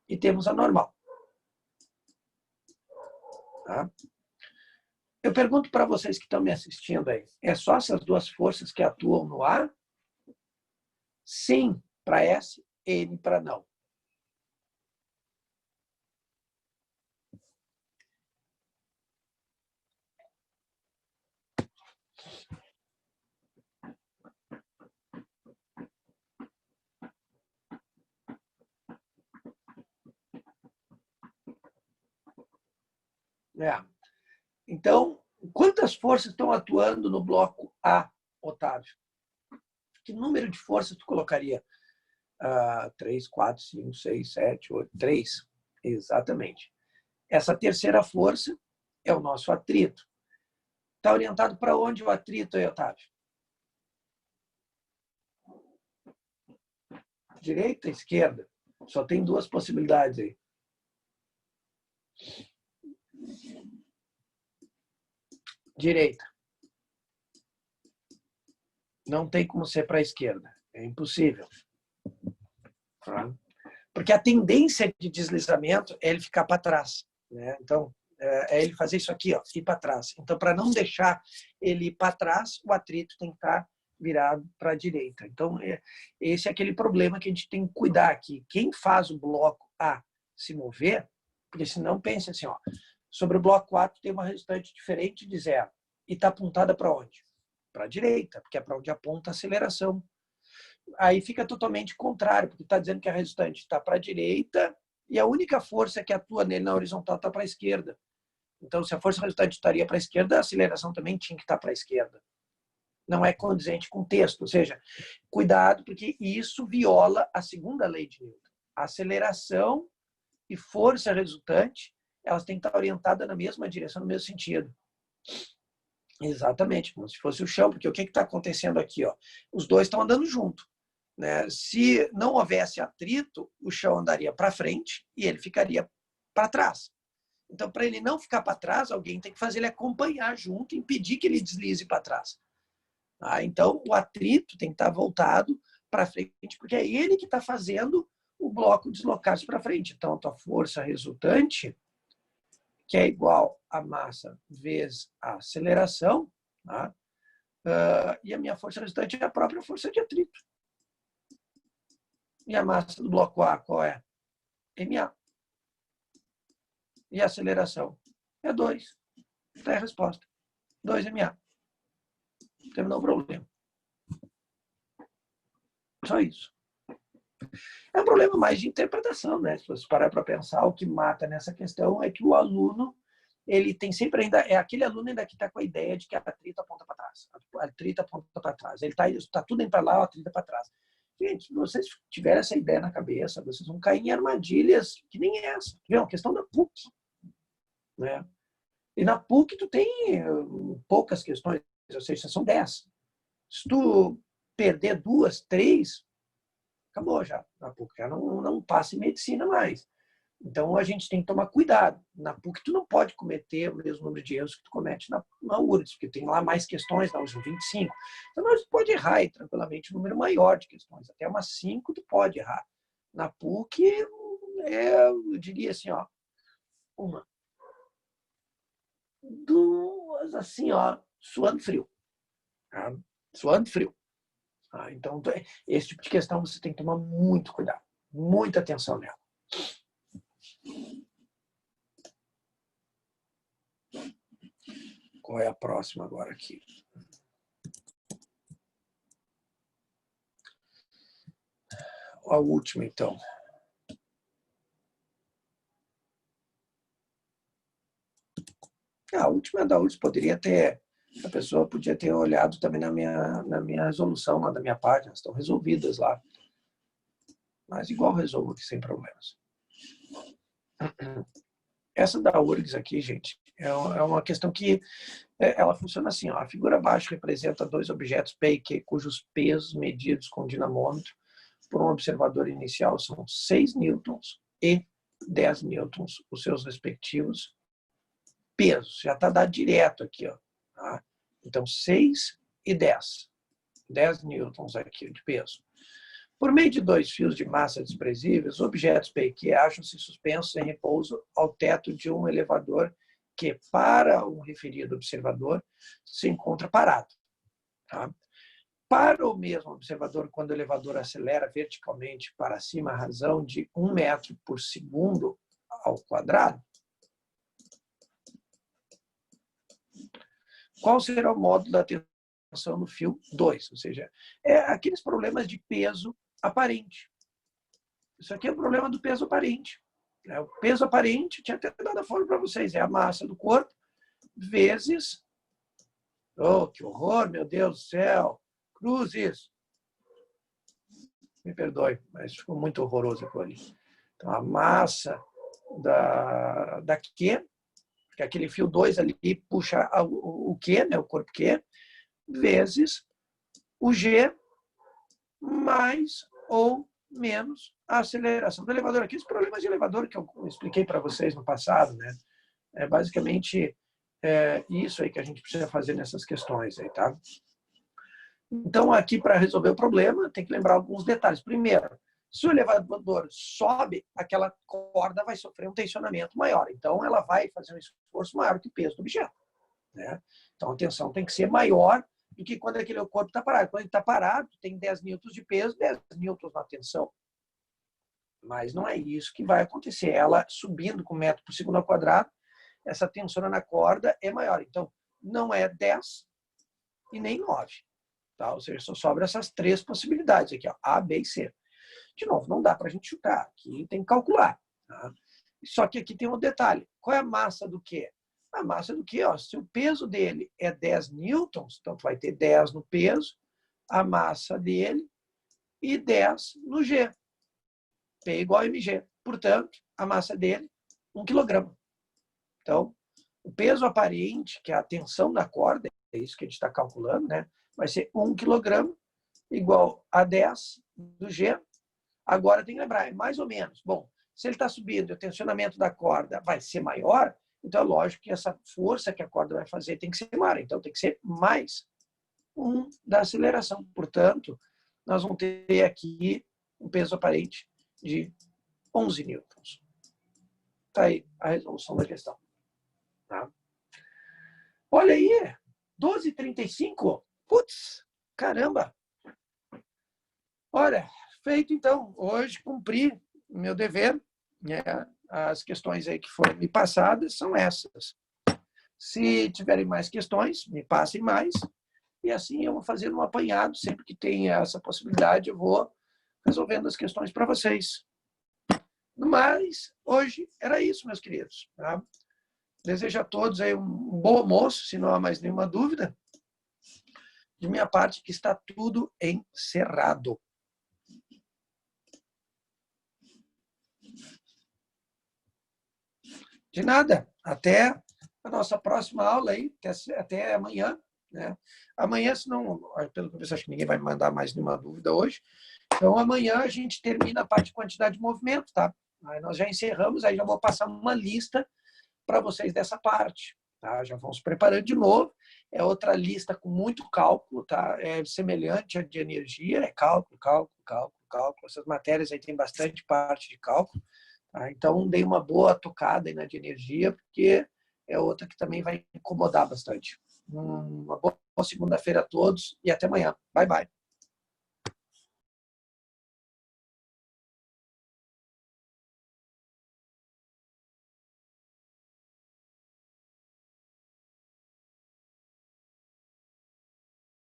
e temos a normal. Tá? Eu pergunto para vocês que estão me assistindo aí, é só essas duas forças que atuam no A? Sim para S, N para não. É. Então, quantas forças estão atuando no bloco A, Otávio? Que número de forças tu colocaria? 3, 4, 5, 6, 7, 8, 3. Exatamente. Essa terceira força é o nosso atrito. Está orientado para onde o atrito aí, Otávio? Direita, esquerda? Só tem duas possibilidades aí. Direita. Não tem como ser para a esquerda. É impossível. Tá? Porque a tendência de deslizamento é ele ficar para trás. Né? Então, é ele fazer isso aqui, ó, ir para trás. Então, para não deixar ele ir para trás, o atrito tem que estar virado para a direita. Então, esse é aquele problema que a gente tem que cuidar aqui. Quem faz o bloco A se mover, porque senão pense assim, ó, sobre o bloco 4 tem uma resultante diferente de zero. E está apontada para onde? Para a direita, porque é para onde aponta a aceleração. Aí fica totalmente contrário, porque está dizendo que a resultante está para a direita e a única força que atua nele na horizontal está para a esquerda. Então, se a força resultante estaria para a esquerda, a aceleração também tinha que estar para a esquerda. Não é condizente com o texto. Ou seja, cuidado, porque isso viola a segunda lei de Newton. A aceleração e força resultante, elas têm que estar orientadas na mesma direção, no mesmo sentido. Exatamente, como se fosse o chão, porque o que está acontecendo aqui? Ó? Os dois estão andando junto. Né? Se não houvesse atrito, o chão andaria para frente e ele ficaria para trás. Então, para ele não ficar para trás, alguém tem que fazer ele acompanhar junto e impedir que ele deslize para trás. Então, o atrito tem que estar voltado para frente, porque é ele que está fazendo o bloco deslocar-se para frente. Então, a tua força resultante, que é igual a massa vezes a aceleração, tá? E a minha força resultante é a própria força de atrito. E a massa do bloco A qual é? MA. E a aceleração é 2. Está a resposta. 2 MA. Terminou o problema. Só isso. É um problema mais de interpretação, né? Se você parar para pensar, o que mata nessa questão é que o aluno, ele tem sempre ainda, é aquele aluno ainda que está com a ideia de que a atrito aponta para trás. A atrito aponta para trás. Ele está tudo indo para lá, a atrito para trás. Gente, se vocês tiverem essa ideia na cabeça, vocês vão cair em armadilhas que nem essa. É uma questão da PUC. Né? E na PUC tu tem poucas questões, ou seja, são 10. Se tu perder 2, 3, acabou já. Na PUC já não passa em medicina mais. Então a gente tem que tomar cuidado. Na PUC tu não pode cometer o mesmo número de erros que tu comete na URGS, porque tem lá mais questões, na URGS 25. Então nós pode errar aí, tranquilamente um número maior de questões. Até umas 5 tu pode errar. Na PUC, eu diria assim, ó, 1, 2, assim, ó, suando frio. Tá? Suando frio. Então, esse tipo de questão você tem que tomar muito cuidado, muita atenção nela. Qual é a próxima agora aqui? A última, então. A última da URGS poderia ter... A pessoa podia ter olhado também na minha resolução, lá da minha página. Estão resolvidas lá. Mas igual resolvo aqui sem problemas. Essa da URGS aqui, gente, é uma questão que ela funciona assim. Ó, a figura abaixo representa 2 objetos P e Q, cujos pesos medidos com dinamômetro por um observador inicial são 6 newtons e 10 newtons, os seus respectivos pesos. Já está dado direto aqui. Ó, tá? Então, 6 e 10. 10 newtons aqui de peso. Por meio de 2 fios de massa desprezíveis, objetos P e Q acham-se suspensos em repouso ao teto de um elevador que, para o referido observador, se encontra parado. Tá? Para o mesmo observador, quando o elevador acelera verticalmente para cima à razão de 1 metro por segundo ao quadrado, qual será o módulo da tensão no fio 2? Ou seja, aqueles problemas de peso aparente. Isso aqui é o problema do peso aparente. O peso aparente, tinha até dado a forma para vocês, é a massa do corpo vezes... Oh, que horror, meu Deus do céu! Cruzes! Me perdoe, mas ficou muito horroroso aquilo ali. Então, a massa da Q, que aquele fio 2 ali puxa o Q, né, o corpo Q, vezes o G mais ou menos a aceleração do elevador. Aqui os problemas de elevador que eu expliquei para vocês no passado, né? É basicamente isso aí que a gente precisa fazer nessas questões aí, tá? Então, aqui para resolver o problema, tem que lembrar alguns detalhes. Primeiro, Se o elevador sobe, aquela corda vai sofrer um tensionamento maior. Então, ela vai fazer um esforço maior que o peso do objeto, né? Então, a tensão tem que ser maior do que quando aquele corpo está parado. Quando ele está parado, tem 10 newtons de peso, 10 newtons na tensão. Mas não é isso que vai acontecer. Ela subindo com metro por segundo ao quadrado, essa tensão na corda é maior. Então, não é 10 e nem 9. Tá? Ou seja, só sobram essas três possibilidades aqui, ó, A, B e C. De novo, não dá para a gente chutar. Aqui tem que calcular. Tá? Só que aqui tem um detalhe. Qual é a massa do quê? A massa do quê? Ó, se o peso dele é 10 newtons, então tu vai ter 10 no peso, a massa dele, e 10 no G. P igual a mg. Portanto, a massa dele, 1 quilograma. Então, o peso aparente, que é a tensão da corda, é isso que a gente está calculando, né? Vai ser 1 quilograma igual a 10 do G. Agora tem que lembrar, é mais ou menos. Bom, se ele está subindo e o tensionamento da corda vai ser maior, então é lógico que essa força que a corda vai fazer tem que ser maior. Então tem que ser mais 1 da aceleração. Portanto, nós vamos ter aqui um peso aparente de 11 newtons. Está aí a resolução da questão. Tá? Olha aí, 12h35. Putz, caramba! Olha, feito então. Hoje cumpri o meu dever. Né? As questões aí que foram me passadas são essas. Se tiverem mais questões, me passem mais. E assim eu vou fazer um apanhado. Sempre que tem essa possibilidade, eu vou resolvendo as questões para vocês. Mas hoje era isso, meus queridos. Tá? Desejo a todos aí um bom almoço, se não há mais nenhuma dúvida. De minha parte, que está tudo encerrado. De nada. Até a nossa próxima aula aí, até amanhã. Né? Amanhã, se não, pelo que eu vejo, acho que ninguém vai me mandar mais nenhuma dúvida hoje. Então, amanhã a gente termina a parte de quantidade de movimento, tá? Aí nós já encerramos, aí já vou passar uma lista para vocês dessa parte. Tá? Já vamos preparando de novo. É outra lista com muito cálculo, tá? É semelhante à de energia, é cálculo, cálculo, cálculo, cálculo. Essas matérias aí tem bastante parte de cálculo. Tá? Então, dei uma boa tocada aí na de energia, porque é outra que também vai incomodar bastante. Uma boa segunda-feira a todos e até amanhã. Bye, bye.